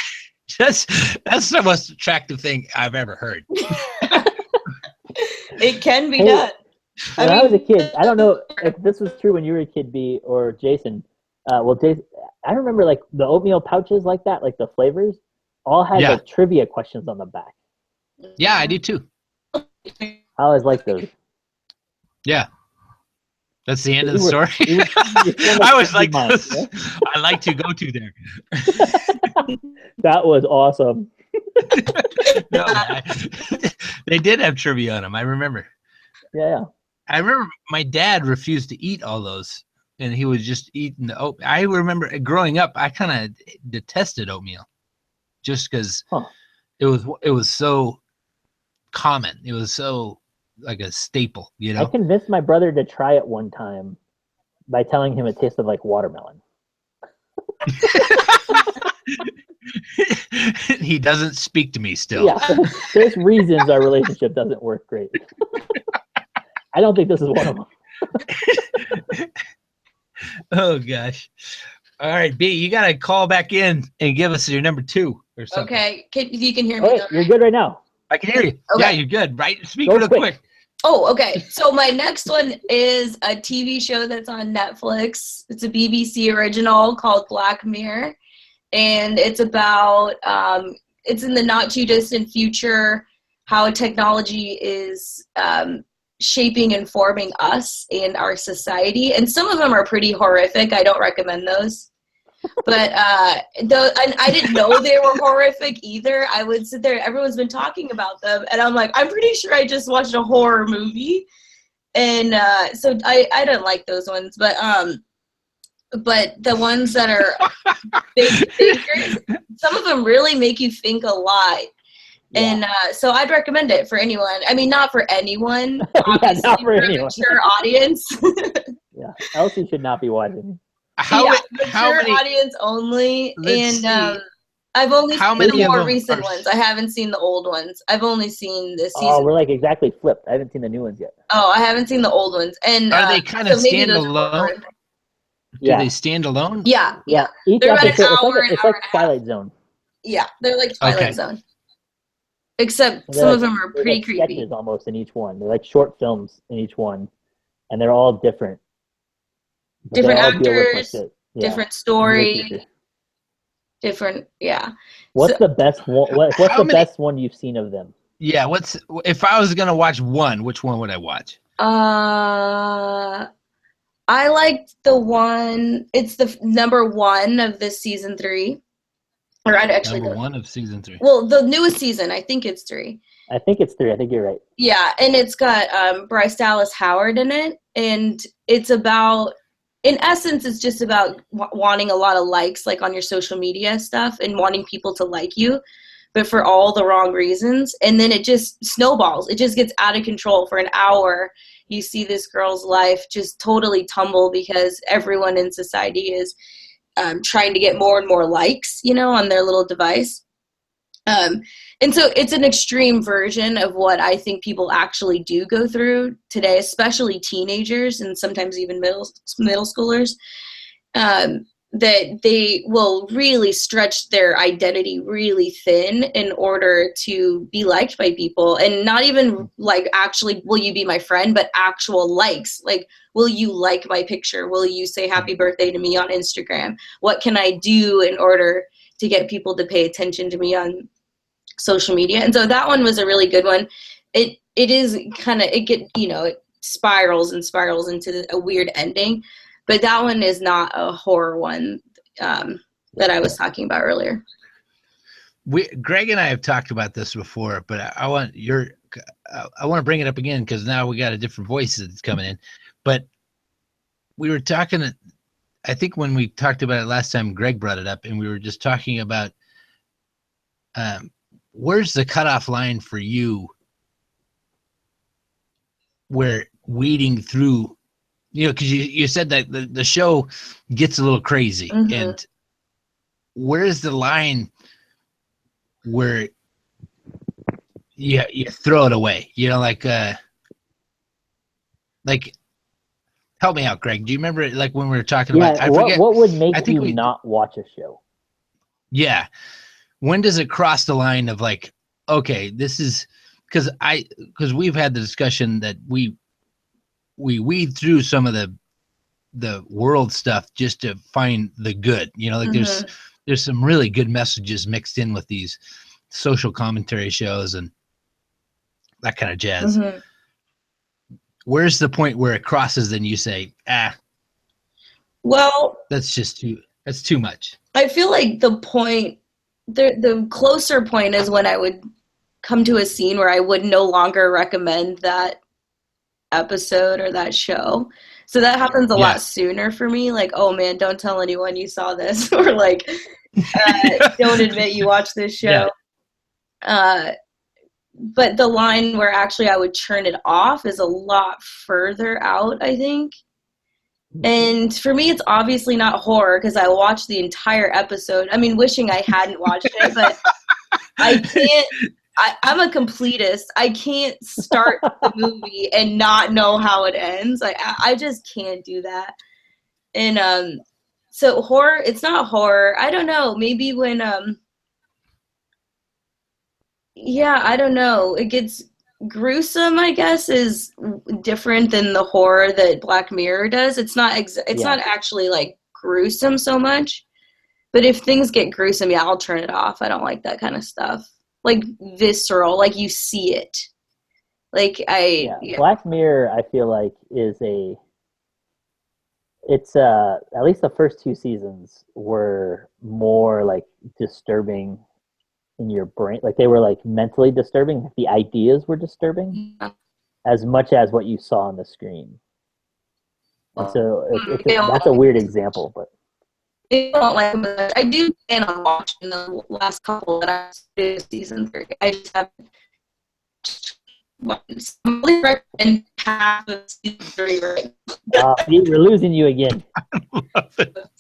That's the most attractive thing I've ever heard. It can be Hey, done. When I was a kid, I don't know if this was true when you were a kid, B, or Jason. Well, Jason, I remember like the oatmeal pouches like that, like the flavors, all had Yeah. like trivia questions on the back. Yeah, I do too. I always liked those. Yeah. That's the end of the You were- story. you were- I was like, Mine, yeah? I like to go to there. That was awesome. No, they did have trivia on them. I remember. Yeah. I remember my dad refused to eat all those, and he was just eating the oat. I remember growing up, I kind of detested oatmeal, just because Huh. it was so common. It was so like a staple, you I know. convinced my brother to try it one time by telling him it tasted like watermelon. He doesn't speak to me still. Yeah. There's reasons our relationship doesn't work great. I don't think this is one of them. Oh gosh. All right, B, you gotta call back in and give us your number 2 or something. Okay, you can hear me. Wait, now, you're right? good right now. I can hear you. Okay. Yeah, you're good. Right? Speak Go real quick. quick. Oh, okay. So my next one is a TV show that's on Netflix. It's a BBC original called Black Mirror, and it's about it's in the not too distant future how technology is shaping and forming us and our society. And some of them are pretty horrific. I don't recommend those. But and I didn't know they were horrific either. I would sit there, everyone's been talking about them, and I'm like, I'm pretty sure I just watched a horror movie. And so I don't like those ones, but the ones that are big thinkers, some of them really make you think a lot. Yeah. And so I'd recommend it for anyone. I mean, not for anyone. Yeah, Obviously, not for for a anyone. mature audience. Yeah. Elsie should not be watching. How Yeah, how mature many audience only. Let's And see. I've only How seen many the of more them recent are- ones. I haven't seen the old ones. I've only seen this Oh, season. we're like exactly flipped. I haven't seen the new ones yet. Oh, I haven't seen the old ones. And Are they kind so of maybe those are standalone? more- Yeah. Do they stand alone? Yeah. Each They're about an episode, hour, an it's hour like and a half. Twilight Zone. Yeah, they're like Twilight Okay. Zone. Except They're some like- of them are they're pretty like creepy. sketches almost in each one. They're like short films in each one, and they're all different. But Different they all deal with, actors, the- different weird story, creatures. different. Yeah. What's So- the best one? What's How the many- best one you've seen of them? Yeah. If I was gonna watch one, which one would I watch? I liked the one. It's the number one of this season 3, or actually Number 1 of season 3. Well, the newest season. I think it's 3. I think it's 3. I think you're right. Yeah, and it's got Bryce Dallas Howard in it, and it's about, in essence, it's just about wanting a lot of likes, like on your social media stuff, and wanting people to like you, but for all the wrong reasons. And then it just snowballs. It just gets out of control for an hour. You see this girl's life just totally tumble because everyone in society is trying to get more and more likes, on their little device. And so it's an extreme version of what I think people actually do go through today, especially teenagers and sometimes even middle schoolers, that they will really stretch their identity really thin in order to be liked by people. And not even like actually, will you be my friend, but actual likes. Like, will you like my picture? Will you say happy birthday to me on Instagram? What can I do in order to get people to pay attention to me on social media? And so that one was a really good one. It is kind of, it spirals and spirals into a weird ending, but that one is not a horror one that I was talking about earlier. Greg and I have talked about this before, but I want to bring it up again because now we got a different voice that's coming in. But we were talking, I think when we talked about it last time, Greg brought it up, and we were just talking about where's the cutoff line for you where weeding through, because you said that the show gets a little crazy. Mm-hmm. And where's the line where you throw it away? Like help me out, Greg. Do you remember like when we were talking about, I forget, what would make you not watch a show? Yeah. When does it cross the line of like, okay, this is because we've had the discussion that we weed through some of the world stuff just to find the good, like Mm-hmm. there's some really good messages mixed in with these social commentary shows and that kind of jazz. Mm-hmm. Where's the point where it crosses and you say, Well, that's too much? I feel like the closer point is when I would come to a scene where I would no longer recommend that episode or that show. So that happens a lot sooner for me. Like, oh man, don't tell anyone you saw this, or like, don't admit you watched this show. Yeah. But the line where actually I would turn it off is a lot further out, I think. And for me, it's obviously not horror because I watched the entire episode. I mean, wishing I hadn't watched it, but I can't. I'm a completist. I can't start the movie and not know how it ends. Like I just can't do that. And so horror, it's not horror. I don't know. Maybe when I don't know. It gets gruesome, I guess, is different than the horror that Black Mirror does. It's not not actually like gruesome so much. But if things get gruesome, I'll turn it off. I don't like that kind of stuff. Like visceral, like you see it. Like Black Mirror, I feel like it's at least the first 2 seasons were more like disturbing in your brain. Like they were like mentally disturbing. The ideas were disturbing as much as what you saw on the screen. And so that's a weird example, but I don't like them as much. I do plan on watching the last couple that I did season 3. I just haven't. And half of season 3 right See, we're losing you again.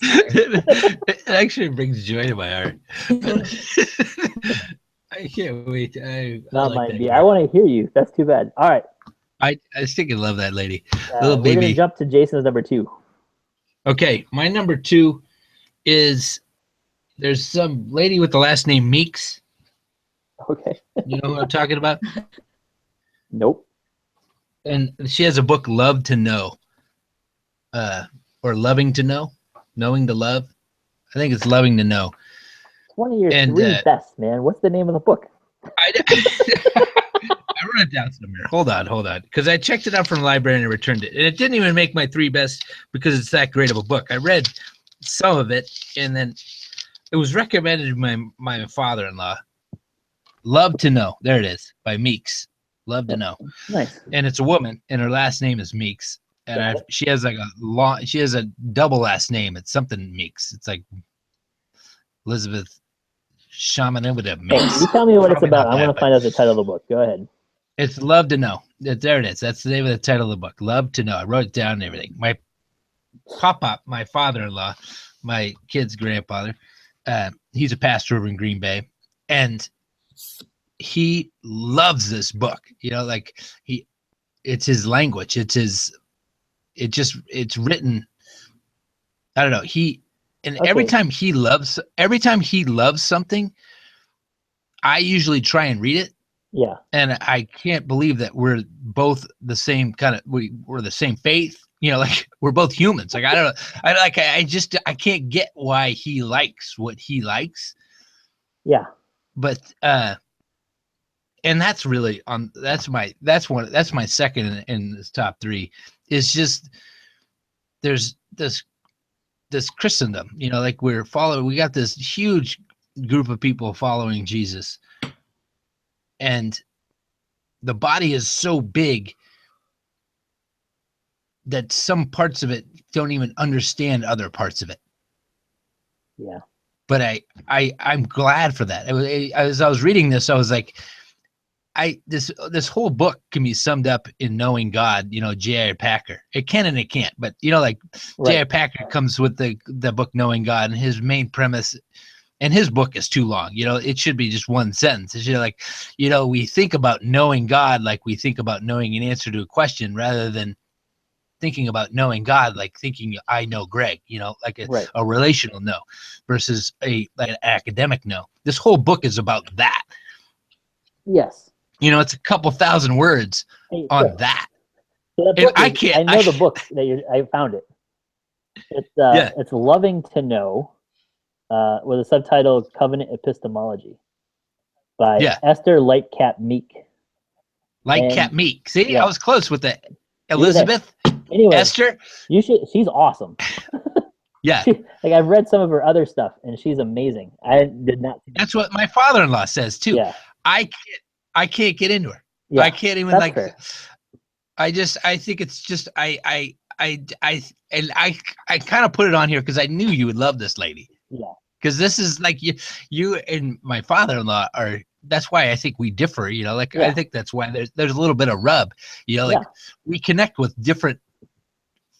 It actually brings joy to my heart. I can't wait. I Not like mine, that B. girl. I want to hear you. That's too bad. All right. I still can love that lady. Little We're gonna baby. jump to Jason's number 2. Okay, my number 2 is there's some lady with the last name Meeks. Okay. You know who I'm talking about? Nope. And she has a book, Love to Know, or Loving to Know, Knowing to Love. I think it's Loving to Know. It's one of your And, 3 best, man. What's the name of the book? I wrote it down somewhere. Hold on, because I checked it out from the library and I returned it, and it didn't even make my 3 best because it's that great of a book. I read some of it, and then it was recommended by my father-in-law. Love to Know. There it is, by Meeks. Love to Know. Nice. And it's a woman, and her last name is Meeks. And she has a double last name. It's something Meeks. It's like Elizabeth Shamanibada Meeks. You tell me what it's Probably about. not I want that, to find out the title of the book. Go ahead. It's Love to Know. There it is. That's the name of the title of the book. Love to Know. I wrote it down and everything. My pop-up, my father-in-law, my kid's grandfather, he's a pastor over in Green Bay, and he loves this book. You know, like it's his language. It's written. I don't know. Every time he loves something, I usually try and read it. Yeah. And I can't believe that we're both the same kind of, we're the same faith, you know, like we're both humans. Like, I don't know. I can't get why he likes what he likes. Yeah. But, and that's really that's my second in this top 3 is just, there's this Christendom, you know, like we got this huge group of people following Jesus. And the body is so big that some parts of it don't even understand other parts of it. Yeah. But I'm glad for that. As I was reading this, I was like, this whole book can be summed up in knowing God, you know, J.I. Packer. It can and it can't. But, you know, like J.I. Packer comes with the book Knowing God, and his main premise, and his book is too long. You know, it should be just one sentence. It's, you know, like, you know, we think about knowing God like we think about knowing an answer to a question, rather than thinking about knowing God like thinking I know Greg, you know, like a relational know versus like an academic know. This whole book is about that. Yes. You know, it's a couple thousand words on that. So that book I know the book that I found it. It's Loving to Know, with a subtitle Covenant Epistemology by Esther Lightcap Meek. Lightcap Meek. See, I was close with that. Elizabeth. Anyway, Esther. She's awesome. Yeah. Like, I've read some of her other stuff, and she's amazing. I did not. That's what my father-in-law says too. Yeah. I can't get into her. Yeah, I can't even like. Fair. I think it's just I kind of put it on here because I knew you would love this lady. Yeah. Because this is like you and my father-in-law are. That's why I think we differ. You know, like I think that's why there's a little bit of rub. You know, like we connect with different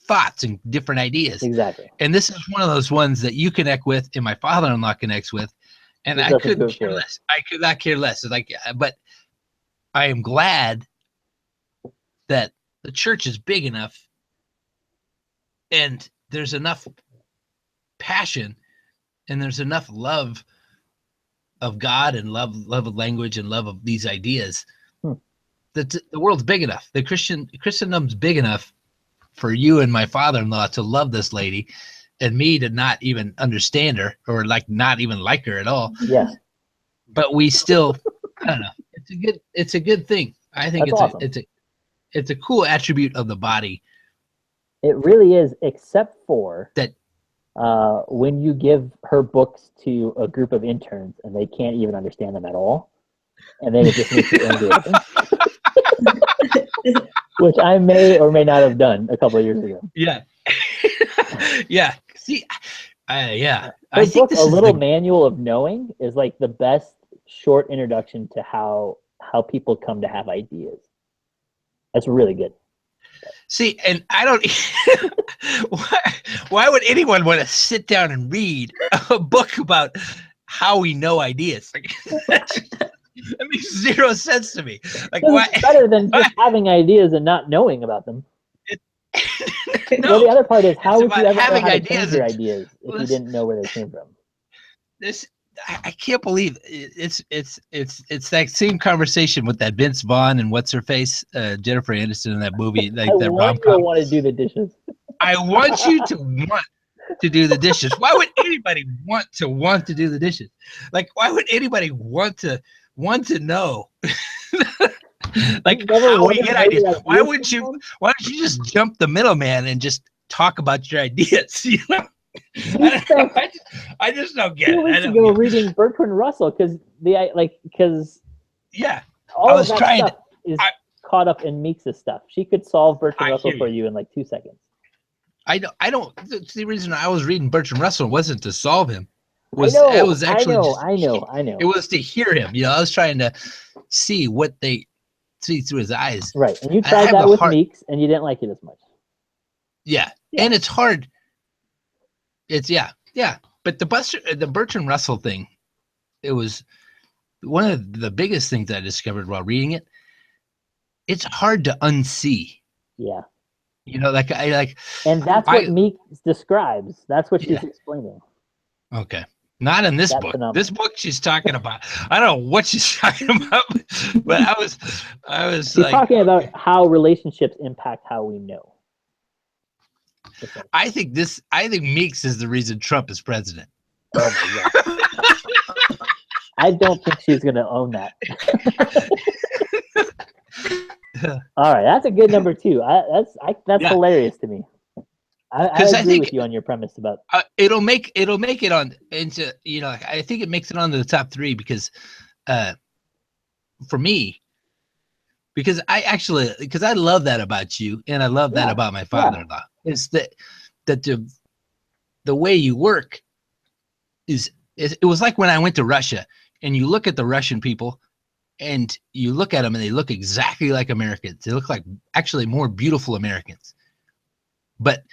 thoughts and different ideas. Exactly. And this is one of those ones that you connect with, and my father-in-law connects with, and I couldn't care less. I could not care less. It's like, but I am glad that the church is big enough and there's enough passion and there's enough love of God and love of language and love of these ideas that the world's big enough. The Christendom's big enough for you and my father-in-law to love this lady and me to not even understand her or like not even like her at all. Yeah. But we still, I don't know. It's a good thing. I think That's awesome. It's a cool attribute of the body. It really is, except for that when you give her books to a group of interns and they can't even understand them at all, and then it just makes you angry at them. Which I may or may not have done a couple of years ago. Yeah. Yeah. See, yeah. Her I think book, this A is Little Manual of Knowing, is like the best short introduction to how people come to have ideas. That's really good. See, and I don't. why would anyone want to sit down and read a book about how we know ideas? Like, that makes zero sense to me. Like, why? It's better than just having ideas and not knowing about them. No, well, the other part is, how it's would you about ever know having how to ideas change your and- ideas if you Listen. didn't know where they came from? this I can't believe it's that same conversation with that Vince Vaughn and what's her face, Jennifer Aniston in that movie, like I that want you to rom-com. want to do the dishes. I want you to want to do the dishes. Why would anybody want to do the dishes? Like, why would anybody want to know? Like, You've never how we wondered get where ideas? your Why ideas wouldn't come you? from? Why don't you just jump the middleman and just talk about your ideas? You know? I just don't get 2 it. I weeks don't ago get it. reading Bertrand Russell because Yeah, all I of was that trying stuff is I- caught up in Meeks' stuff. She could solve Bertrand I Russell hear for you. you in like 2 seconds. I don't. It's the reason I was reading Bertrand Russell wasn't to solve him. It I was actually just, know. It was to hear him. You know, I was trying to see what they see through his eyes. Right, and you I tried have that a with hard- Meeks, and you didn't like it as much. Yeah. Yeah. And it's hard. It's yeah. But the Bertrand Russell thing, it was one of the biggest things I discovered while reading it. It's hard to unsee. Yeah, You know, like and that's what I- Meeks describes. That's what she's Yeah. explaining. Okay. Not in this That's book. phenomenal. This book she's talking about. I don't know what she's talking about, but I was She's like, talking about how relationships impact how we know. I think Meeks is the reason Trump is president. Oh my god! I don't think she's gonna own that. All right, that's a good number 2. That's Yeah. hilarious to me. I 'Cause I agree think- with you on your premise about It'll make it on into, you know, I think it makes it onto the top 3 because for me, because I love that about you, and I love that Yeah, about my father-in-law. It's that the way you work it was like when I went to Russia, and you look at the Russian people and you look at them and they look exactly like Americans. They look like actually more beautiful Americans. But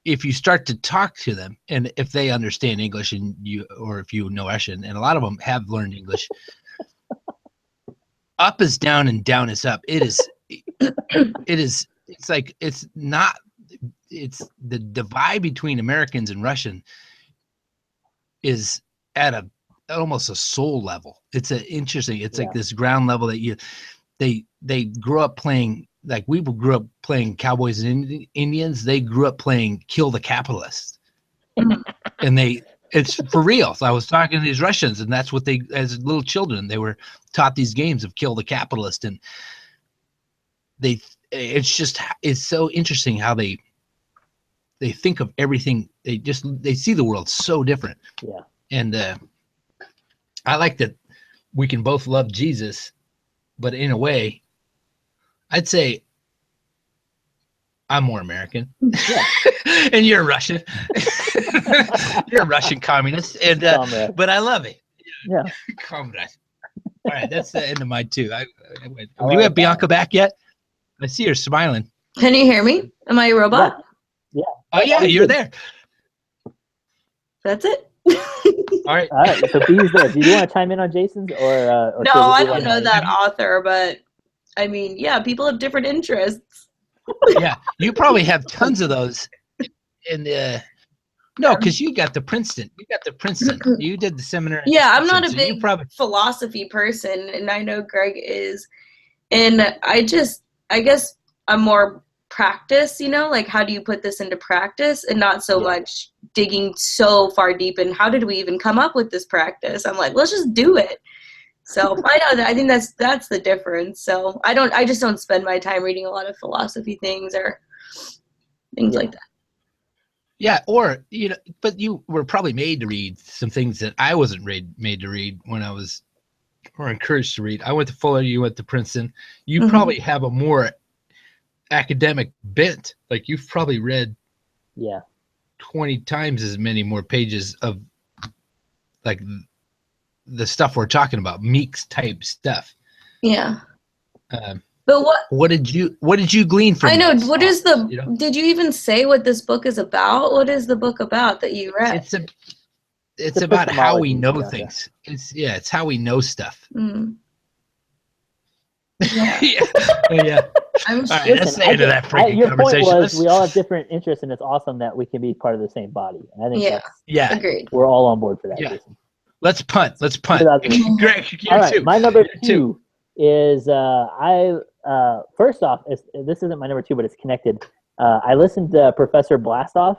if you start to talk to them, and if they understand English or if you know Russian, and a lot of them have learned English, up is down and down is up. It's the divide between Americans and Russian is at almost a soul level. It's like this ground level that they grew up playing, like we grew up playing cowboys and Indians. They grew up playing kill the capitalist. And it's for real. So I was talking to these Russians, and that's what they, as little children, they were taught these games of kill the capitalist. And it's so interesting how they think of everything. They see the world so different. Yeah. And I like that we can both love Jesus, but in a way, I'd say I'm more American. Yeah. And you're Russian. You're a Russian communist. And Comrade. but I love it. Yeah. Comrade. All right, that's the end of mine too. I Do we like have Bianca that. back yet? I see her smiling. Can you hear me? Am I a robot? Oh yeah, you're there. That's it. All right. All right, so B's there. Do you want to chime in on Jason's or No, should we I do don't one know more? that author, but I mean, yeah, people have different interests. Yeah, you probably have tons of those. In no, because you got the Princeton. You got the Princeton. You did the seminary. in Yeah, I'm not Princeton, a so you big probably philosophy person, and I know Greg is. And I guess I'm more practice, like how do you put this into practice, and not so much digging so far deep in how did we even come up with this practice. I'm like, let's just do it. So I know that I think that's the difference. So I just don't spend my time reading a lot of philosophy things or things like that. Yeah, or but you were probably made to read some things that I wasn't made to read when I was, or encouraged to read. I went to Fuller, you went to Princeton. You Mhm. probably have a more academic bent. Like you've probably read 20 times as many more pages of like the stuff we're talking about, Meeks type stuff. Yeah. But what did you glean from? I know. this? What is the? You know? Did you even say what this book is about? What is the book about that you read? It's about how we epistemology, know Bianca. things. It's how we know stuff. Mm. Yeah. yeah. I'm All sure. right, let's stay into that freaking your point conversation. was Let's- we all have different interests, and it's awesome that we can be part of the same body. And I think Yeah. that's yeah, Agreed. we're all on board for that. Yeah. Jason. let's punt. Let's punt. Without the- Greg, you All right, too. my number You too. 2 is first off, this isn't my number 2, but it's connected. I listened to Professor Blastoff.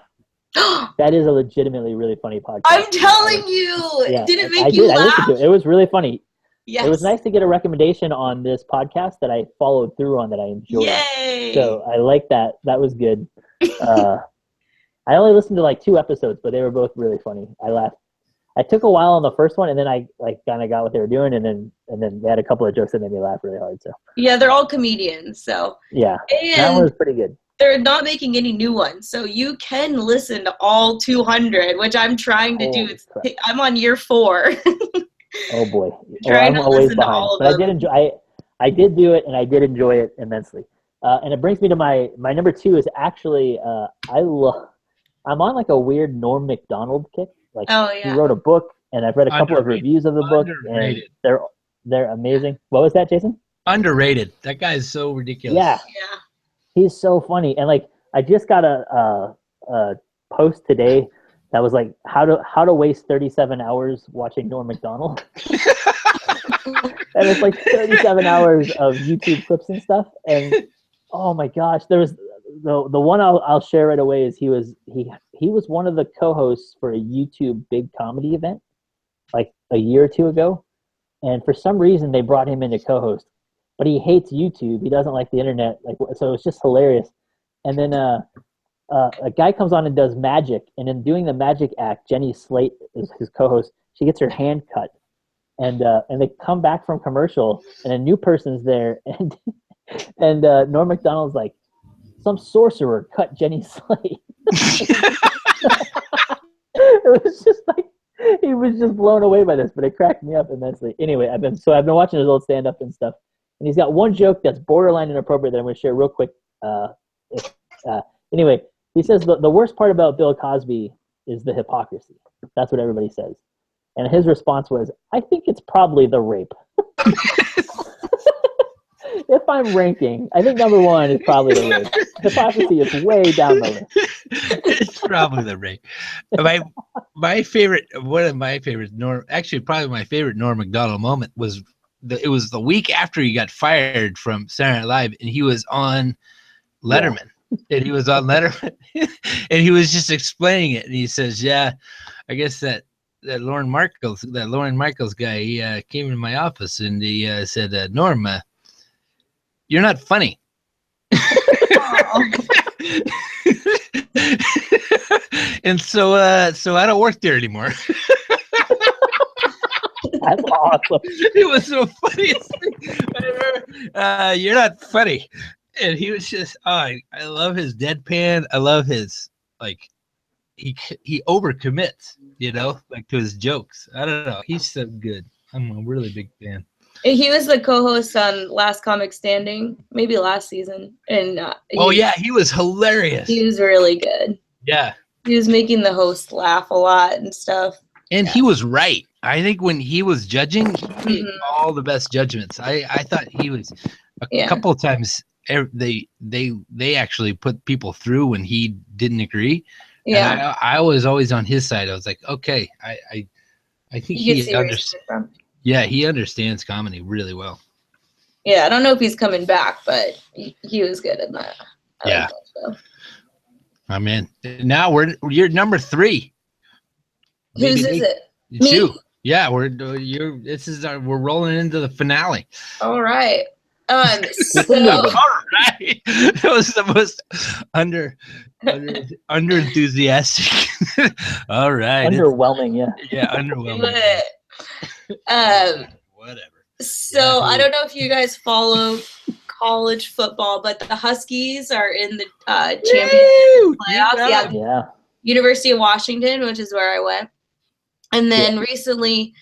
That is a legitimately really funny podcast. I'm telling you, Yeah, did it make I you did. I listened laugh? to it. It was really funny. Yes. It was nice to get a recommendation on this podcast that I followed through on that I enjoyed. Yay! So I like that. That was good. I only listened to like 2 episodes, but they were both really funny. I laughed. I took a while on the first one, and then I like kind of got what they were doing, and then they had a couple of jokes that made me laugh really hard. So Yeah, they're all comedians. So yeah, that one and was pretty good. they're not making any new ones, so you can listen to all 200, which I'm trying to do. Holy crap. I'm on year 4. Oh boy, Trying I'm to always listen to behind, all of but I them. did enjoy. I did do it, and I did enjoy it immensely. And it brings me to my number 2 is actually I'm on like a weird Norm Macdonald kick. Like Oh he yeah. wrote a book, and I've read a couple of Underrated. reviews of the book, and Underrated. they're amazing. What was that, Jason? Underrated. That guy is so ridiculous. Yeah, Yeah. he's so funny. And like I just got a post today that was like how to waste 37 hours watching Norm Macdonald. And it's like 37 hours of YouTube clips and stuff. And oh my gosh, there was the one I'll share right away is he was one of the co-hosts for a YouTube big comedy event like a year or 2 ago. And for some reason they brought him in to co-host, but he hates YouTube. He doesn't like the internet. Like, so it's just hilarious. And then a guy comes on and does magic, and in doing the magic act, Jenny Slate is his co-host. She gets her hand cut, and they come back from commercial, and a new person's there, and Norm Macdonald's like, some sorcerer cut Jenny Slate. It was just like he was just blown away by this, but it cracked me up immensely. Anyway, I've been watching his old stand-up and stuff, and he's got one joke that's borderline inappropriate that I'm going to share real quick. Anyway, he says the worst part about Bill Cosby is the hypocrisy. That's what everybody says. And his response was, I think it's probably the rape. If I'm ranking, I think number 1 is probably the rape. Hypocrisy is way down the list. It's probably the rape. My favorite, one of my favorite probably my favorite Norm Macdonald moment was it was the week after he got fired from Saturday Night Live, and he was on Letterman. Yeah. And he was on Letterman, and he was just explaining it. And he says, "Yeah, I guess that Lauren Michaels guy, he came into my office and he said, Norm, you're not funny." And so I don't work there anymore. That's awesome. It was the funniest thing. You're not funny. And he was just, I love his deadpan. I love his, like, he overcommits, like to his jokes. I don't know. He's so good. I'm a really big fan. He was the co-host on Last Comic Standing, maybe last season. And he was hilarious. He was really good. Yeah. He was making the host laugh a lot and stuff. And he was right. I think when he was judging, he made all the best judgments. I thought he was a couple of times they actually put people through when he didn't agree. Yeah. And I was always on his side. I was like, okay, I think he understands. Yeah, he understands comedy really well. Yeah, I don't know if he's coming back, but he was good in that. I I'm in. Now you're number 3. Whose is it? It's me? You. Yeah, we're rolling into the finale. All right. All right. That was the most under enthusiastic. All right. Underwhelming, Yeah, underwhelming. Whatever. So I don't know if you guys follow college football, but the Huskies are in the championship playoffs. Yeah. University of Washington, which is where I went. And then recently,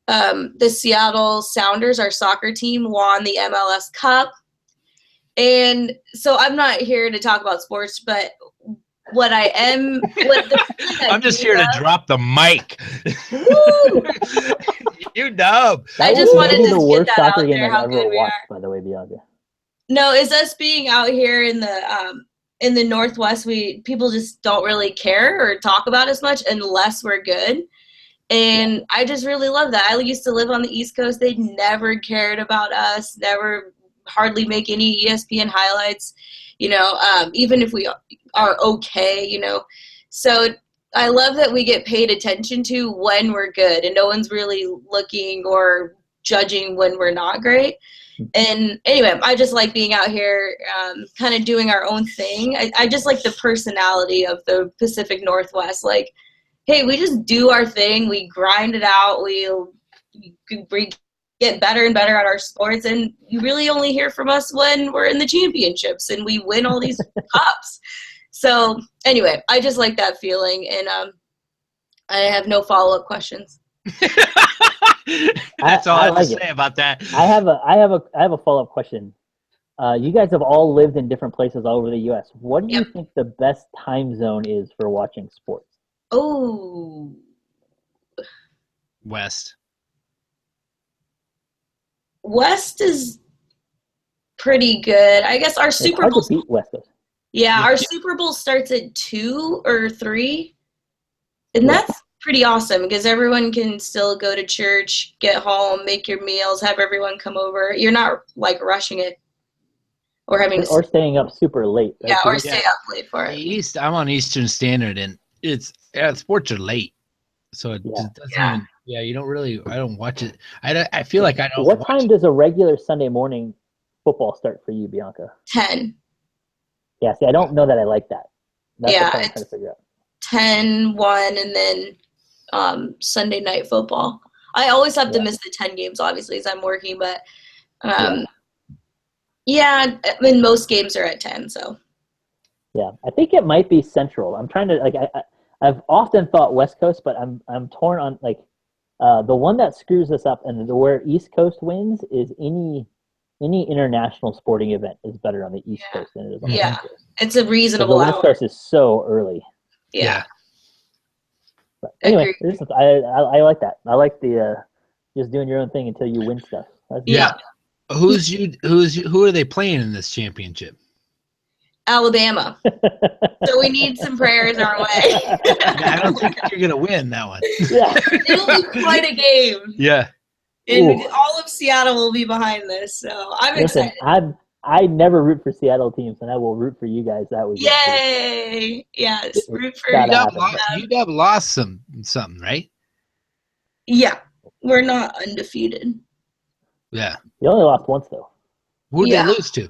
the Seattle Sounders, our soccer team, won the MLS Cup. And so I'm not here to talk about sports, but what I am, I'm just here to drop the mic. You dumb. I just wanted to the get worst that soccer out game there, I've how ever good we watched, are. by the way, Bianca. No, is us being out here in the Northwest, people just don't really care or talk about as much unless we're good. And I just really love that. I used to live on the East Coast. They never cared about us, never hardly make any ESPN highlights, even if we are okay, So I love that we get paid attention to when we're good and no one's really looking or judging when we're not great. And anyway, I just like being out here kind of doing our own thing. I just like the personality of the Pacific Northwest. Like, hey, we just do our thing. We grind it out. We get better and better at our sports. And you really only hear from us when we're in the championships and we win all these cups. So anyway, I just like that feeling. And I have no follow-up questions. That's all I have to like say about that. I have a follow-up question. You guys have all lived in different places all over the U.S. What do you think the best time zone is for watching sports? Oh, West is pretty good. I guess our Super Bowl. Beat West Coast. Yeah, our Super Bowl starts at 2 or 3, and that's pretty awesome because everyone can still go to church, get home, make your meals, have everyone come over. You're not like rushing it or staying up super late. Yeah, or stay up late for it. I'm on Eastern Standard, and sports are late, so it just doesn't even. Yeah, you don't really. I don't watch it. I feel like I don't. What time does a regular Sunday morning football start for you, Bianca? 10. Yeah, see, I don't know that I like that. That's what I'm trying to figure out. 10, 1, and then Sunday night football. I always have to miss the 10 games, obviously, as I'm working, but I mean, most games are at 10, so. Yeah, I think it might be Central. I'm trying to, I've often thought West Coast, but I'm torn on, the one that screws us up and where East Coast wins is any international sporting event is better on the East Coast than it is on the West Coast. It's a reasonable hour. The West Coast is so early. Yeah. But anyway, I like that. I like the just doing your own thing until you win stuff. Who are they playing in this championship? Alabama. So we need some prayers our way. I don't think you're going to win that one. Yeah. It'll be quite a game. Yeah. And all of Seattle will be behind this, so I'm excited. I never root for Seattle teams, and I will root for you guys that week. Yay! Yes, root for UW lost something, right? Yeah, we're not undefeated. Yeah. You only lost once, though. Who did they lose to?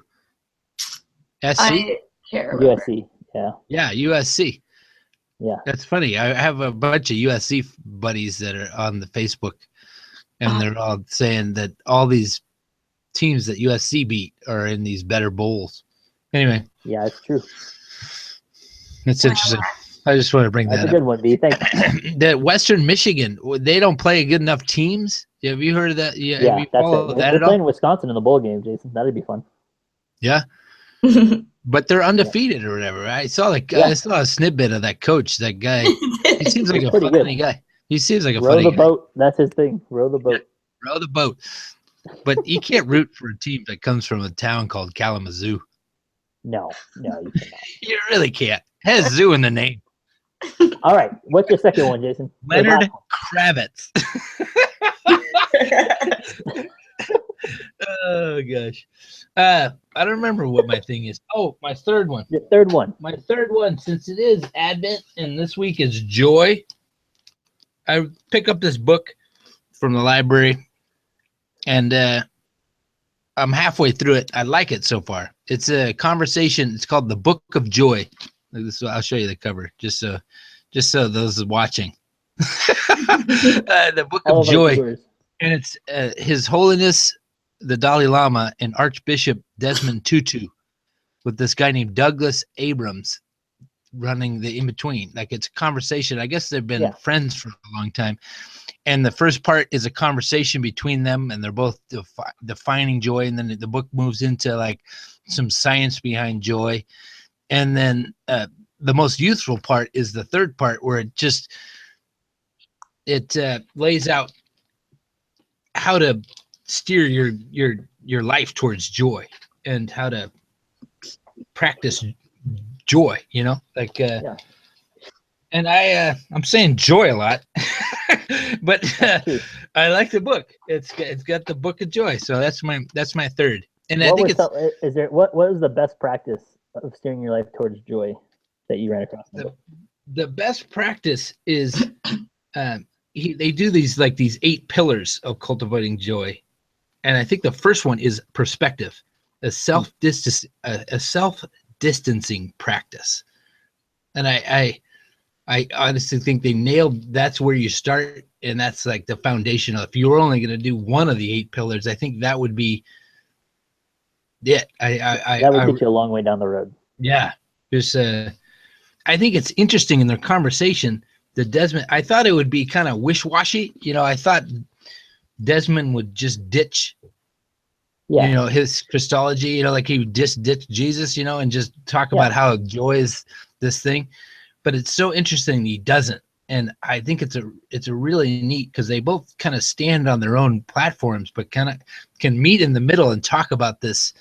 SC? I can't remember. USC, yeah. Yeah, USC. Yeah. That's funny. I have a bunch of USC buddies that are on the Facebook, and they're all saying that all these teams that USC beat are in these better bowls. Anyway. Yeah, it's true. That's interesting. I just want to bring that up. That's a good one, B. Thanks. The Western Michigan, they don't play good enough teams. Have you heard of that? Yeah, have you followed that at all? They're playing Wisconsin in the bowl game, Jason. That'd be fun. Yeah. But they're undefeated or whatever, right? I saw a snippet of that coach. That guy, he seems like a funny guy. He seems like a funny guy. Row the boat. That's his thing. Row the boat. Yeah, row the boat. But you can't root for a team that comes from a town called Kalamazoo. No, you cannot. You really can't. It has zoo in the name. All right. What's your second one, Jason? Leonard Kravitz. Oh, gosh. I don't remember what my thing is. Oh, my third one. Your third one. My third one, since it is Advent and this week is joy, I pick up this book from the library, and I'm halfway through it. I like it so far. It's a conversation. It's called The Book of Joy. I'll show you the cover, just so those watching. The Book of Joy. And it's His Holiness the Dalai Lama and Archbishop Desmond Tutu with this guy named Douglas Abrams. running the in between. Like it's a conversation. I guess they've been Yeah. friends for a long time. And the first part is a conversation between them, and they're both defining joy. And then the book moves into like some science behind joy. And then the most youthful part is the third part, where it lays out how to steer your life towards joy and how to practice joy, you know, like Yeah. and I'm saying joy a lot. But I like the book. It's got the book of joy, so that's my third. And I think what is the best practice of steering your life towards joy that you ran across in the book? The best practice is they do these 8 pillars of cultivating joy, and I think the first one is perspective, a self distancing practice, and I honestly think they nailed. That's where you start, and that's like the foundation. If you were only going to do one of the 8 pillars, I think that would be it. That would get you a long way down the road. Yeah, just I think it's interesting in their conversation. The Desmond, I thought it would be kind of wish-washy. You know, I thought Desmond would just ditch, you know, his Christology. You know, like he would just ditch Jesus. You know, and just talk about how joy is this thing. But it's so interesting he doesn't, and I think it's a really neat, because they both kind of stand on their own platforms, but kind of can meet in the middle and talk about this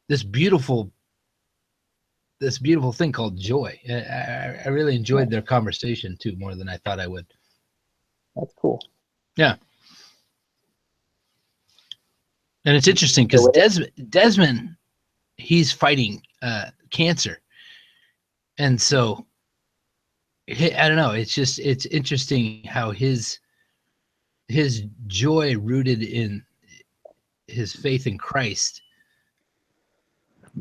this beautiful thing called joy. I really enjoyed their conversation too, more than I thought I would. That's cool. Yeah, and it's interesting because Desmond, he's fighting cancer. And so, I don't know. It's interesting how his joy rooted in his faith in Christ,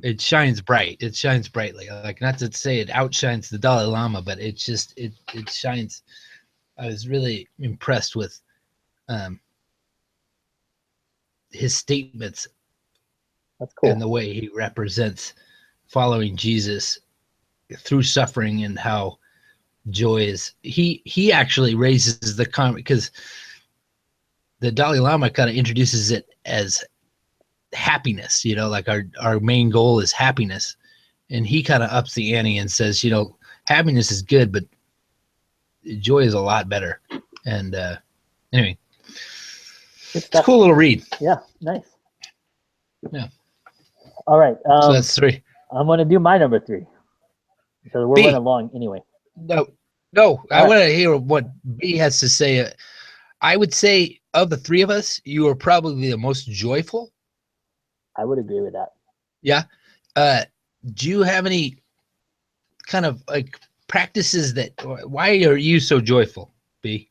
it shines bright. It shines brightly. Like, not to say it outshines the Dalai Lama, but it shines. I was really impressed with his statements. That's cool. And the way he represents following Jesus through suffering, and how joy is. He actually raises the comment, because the Dalai Lama kind of introduces it as happiness, you know, like our main goal is happiness, and he kind of ups the ante and says, you know, happiness is good, but joy is a lot better. And anyway, it's a cool little read. Yeah, nice. Yeah. All right. So that's 3. I'm going to do my number 3. So we're running along anyway. No. I want to hear what B has to say. I would say of the 3 of us, you are probably the most joyful. I would agree with that. Yeah. Do you have any kind of like practices why are you so joyful, B?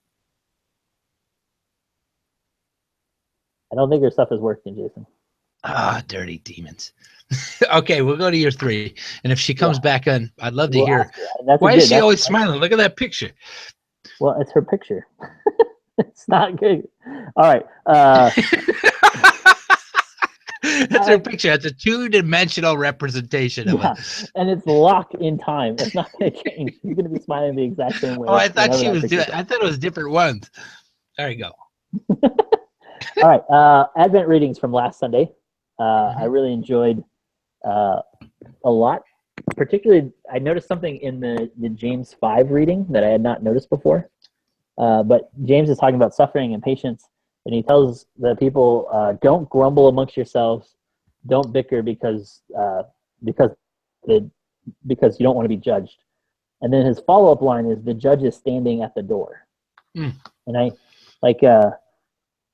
I don't think your stuff is working, Jason. Dirty demons. Okay, we'll go to your 3. And if she comes back on, I'd love to hear. Why is she always smiling? Look at that picture. Well, it's her picture. It's not good. All right. That's her picture. It's a 2-dimensional representation of it. And it's locked in time. It's not going to change. You're going to be smiling the exact same way. Oh, I thought she was doing. I thought it was different ones. There you go. All right. Advent readings from last Sunday. I really enjoyed a lot. Particularly, I noticed something in the James 5 reading that I had not noticed before. But James is talking about suffering and patience, and he tells the people, don't grumble amongst yourselves, don't bicker because you don't want to be judged. And then his follow-up line is, the judge is standing at the door. And I like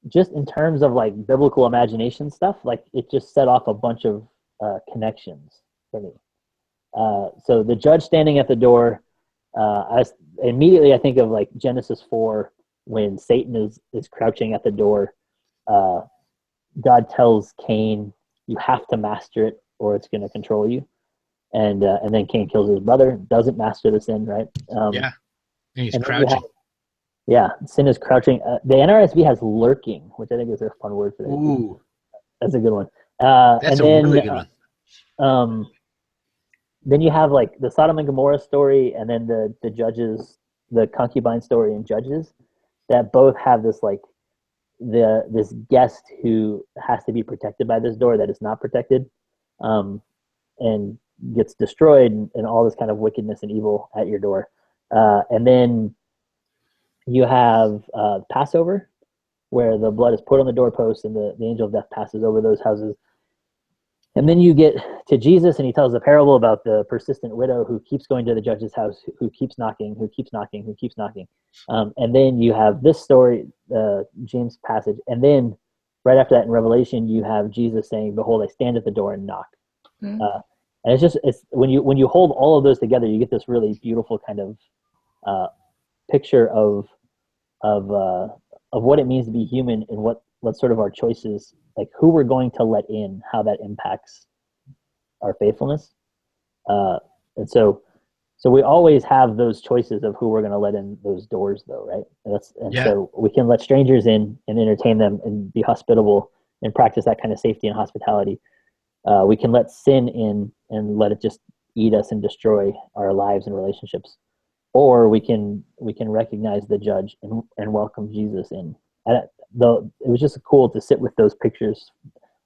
just in terms of like biblical imagination stuff, like it just set off a bunch of connections for me. So the judge standing at the door, immediately I think of like Genesis 4, when Satan is crouching at the door. God tells Cain, you have to master it or it's going to control you. And then Cain kills his brother, doesn't master the sin, right? Yeah, and he's crouching. Sin is crouching. The NRSV has lurking, which I think is a fun word for that. Ooh, that's a good one. That's a really good one. then you have like the Sodom and Gomorrah story, and then the Judges, the concubine story in Judges, that both have this like this guest who has to be protected by this door that is not protected, and gets destroyed, and all this kind of wickedness and evil at your door. And then you have Passover, where the blood is put on the doorpost and the angel of death passes over those houses. And then you get to Jesus, and he tells a parable about the persistent widow who keeps going to the judge's house, who keeps knocking, who keeps knocking, who keeps knocking. And then you have this story, James passage. And then right after that in Revelation, you have Jesus saying, "Behold, I stand at the door and knock." Mm-hmm. And it's when you hold all of those together, you get this really beautiful kind of picture of what it means to be human, and what sort of our choices, like who we're going to let in, how that impacts our faithfulness. And so we always have those choices of who we're going to let in those doors, though, right? So we can let strangers in and entertain them and be hospitable and practice that kind of safety and hospitality. We can let sin in and let it just eat us and destroy our lives and relationships. Or we can recognize the judge and welcome Jesus in. It was just cool to sit with those pictures.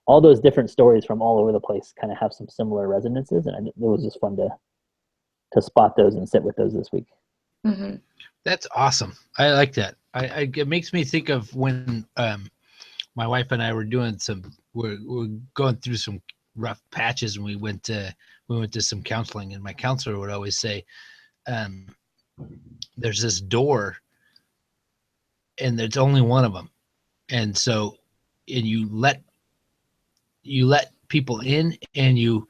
All those different stories from all over the place kind of have some similar resonances, and it was just fun to spot those and sit with those this week. Mm-hmm. That's awesome. I like that. It makes me think of when my wife and I were doing we're going through some rough patches, and we went to some counseling, and my counselor would always say, there's this door, and there's only one of them, and so you let people in, and you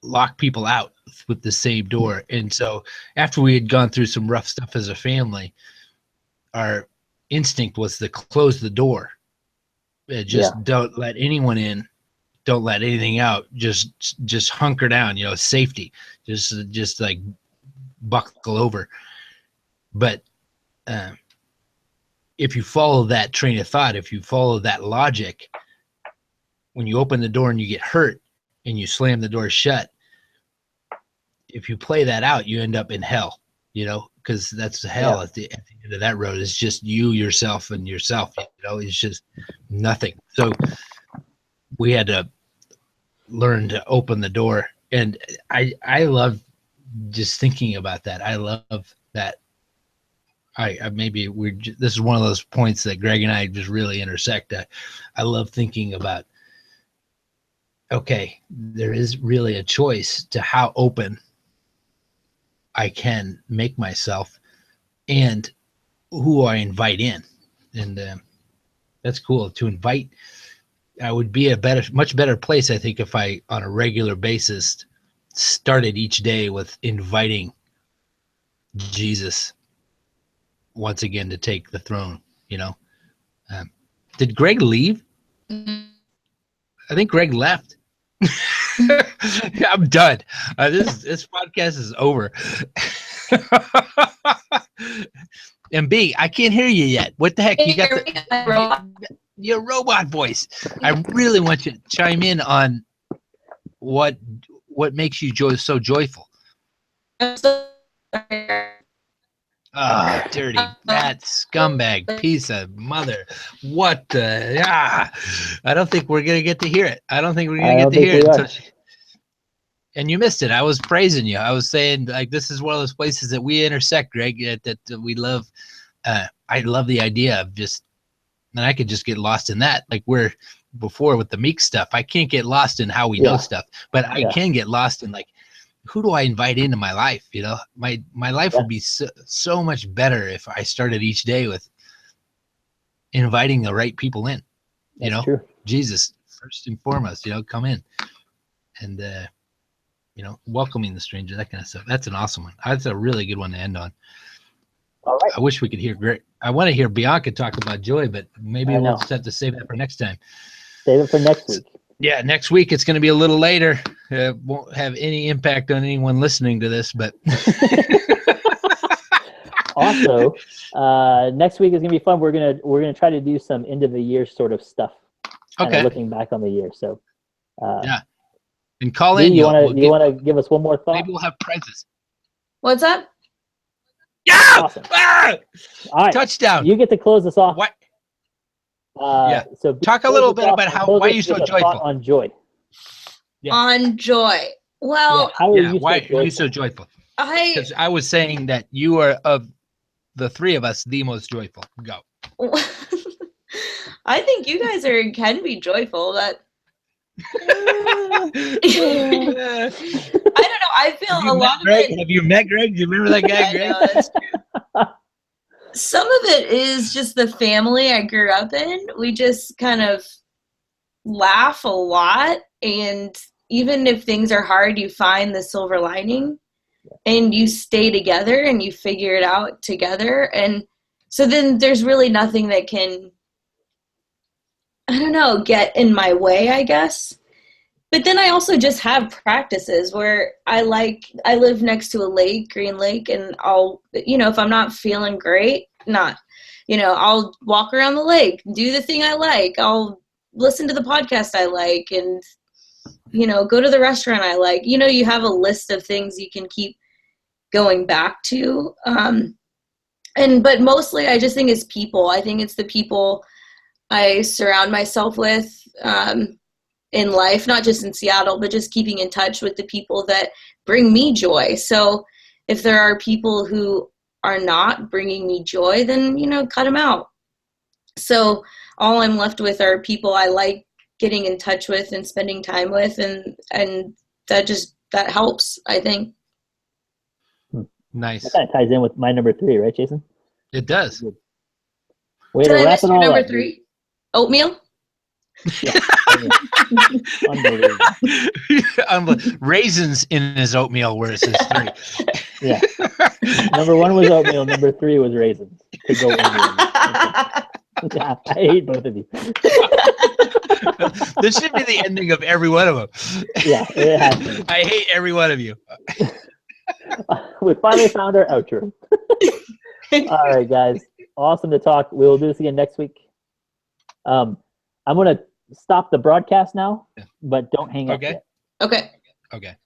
lock people out with the same door. And so after we had gone through some rough stuff as a family, our instinct was to close the door. Don't let anyone in, don't let anything out, just hunker down, safety, just like buckle over. But if you follow that train of thought, if you follow that logic, when you open the door and you get hurt and you slam the door shut, if you play that out, you end up in hell, because that's hell. At the end of that road is just you, yourself, and yourself. It's just nothing. So we had to learn to open the door, and I love just thinking about that. I love that. This is one of those points that Greg and I just really intersect. I love thinking about, okay, there is really a choice to how open I can make myself and who I invite in. And that's cool to invite. I would be much better place, I think, if I, on a regular basis, started each day with inviting Jesus once again to take the throne. Did Greg leave? Mm-hmm. I think Greg left. I'm done. This podcast is over. And B, I can't hear you yet. What the heck? You got your robot voice. I really want you to chime in on what makes you so joyful. I'm so sorry. Dirty rat scumbag piece of mother. What the? I don't think we're going to get to hear it. I don't think we're going to get to hear it. And you missed it. I was praising you. I was saying, like, this is one of those places that we intersect, Greg, that we love. I love the idea of and I could just get lost in that. Like before with the Meek stuff, I can't get lost in how we know stuff, but I can get lost in, like, who do I invite into my life? My life would be so much better if I started each day with inviting the right people in. That's true. Jesus first and foremost. Come in, and welcoming the stranger, that kind of stuff. That's an awesome one. That's a really good one to end on. All right. I wish we could hear Greg. I want to hear Bianca talk about joy, but maybe we'll just have to save that for next time. Save it for next week. Yeah, next week it's going to be a little later. Won't have any impact on anyone listening to this, but also, next week is going to be fun. We're gonna try to do some end of the year sort of stuff. Looking back on the year. So And call Lee, in. you We'll want to give us one more thought? maybe we'll have prizes. What's up? Yeah! Awesome. Ah! All right, Touchdown. you get to close us off. What? Yeah. So Talk a close little us bit off about and how close why us you're so with a thought joyful. on joy. Yeah. On joy. Well, Yeah, how are Yeah, you why so are you joyful? so joyful? I Because I was saying that you are of the three of us the most joyful. Go. I think you guys can be joyful, but I don't know. I feel Have you a met lot of Greg? it. Have you met Greg? Do you remember that guy, I Greg? know, that's true. Some of it is just the family I grew up in. We just kind of laugh a lot, and even if things are hard, you find the silver lining, and you stay together and you figure it out together. And so then there's really nothing that can, I don't know, get in my way, I guess. But then I also just have practices where I live next to a lake, Green Lake, and I'll, if I'm not feeling great, I'll walk around the lake, do the thing I like. I'll listen to the podcast I like, and, go to the restaurant I like. You have a list of things you can keep going back to. But mostly I just think it's people. I think it's the people I surround myself with, in life, not just in Seattle, but just keeping in touch with the people that bring me joy. So if there are people who are not bringing me joy, then, cut them out. So all I'm left with are people I like getting in touch with and spending time with. And that helps, I think. Nice. That kind of ties in with my number 3, right, Jason? It does. Way Did to I wrap miss it your all number up. 3? Oatmeal? Yeah. Unbelievable. Raisins in his oatmeal were his 3. Yeah. Number 1 was oatmeal. Number 3 was raisins. To go in the yeah, I hate both of you. This should be the ending of every one of them. Yeah, it has to. I hate every one of you. We finally found our outro. All right, guys. Awesome to talk. We will do this again next week. I'm going to stop the broadcast now, but don't hang up Okay. yet. Okay. Okay.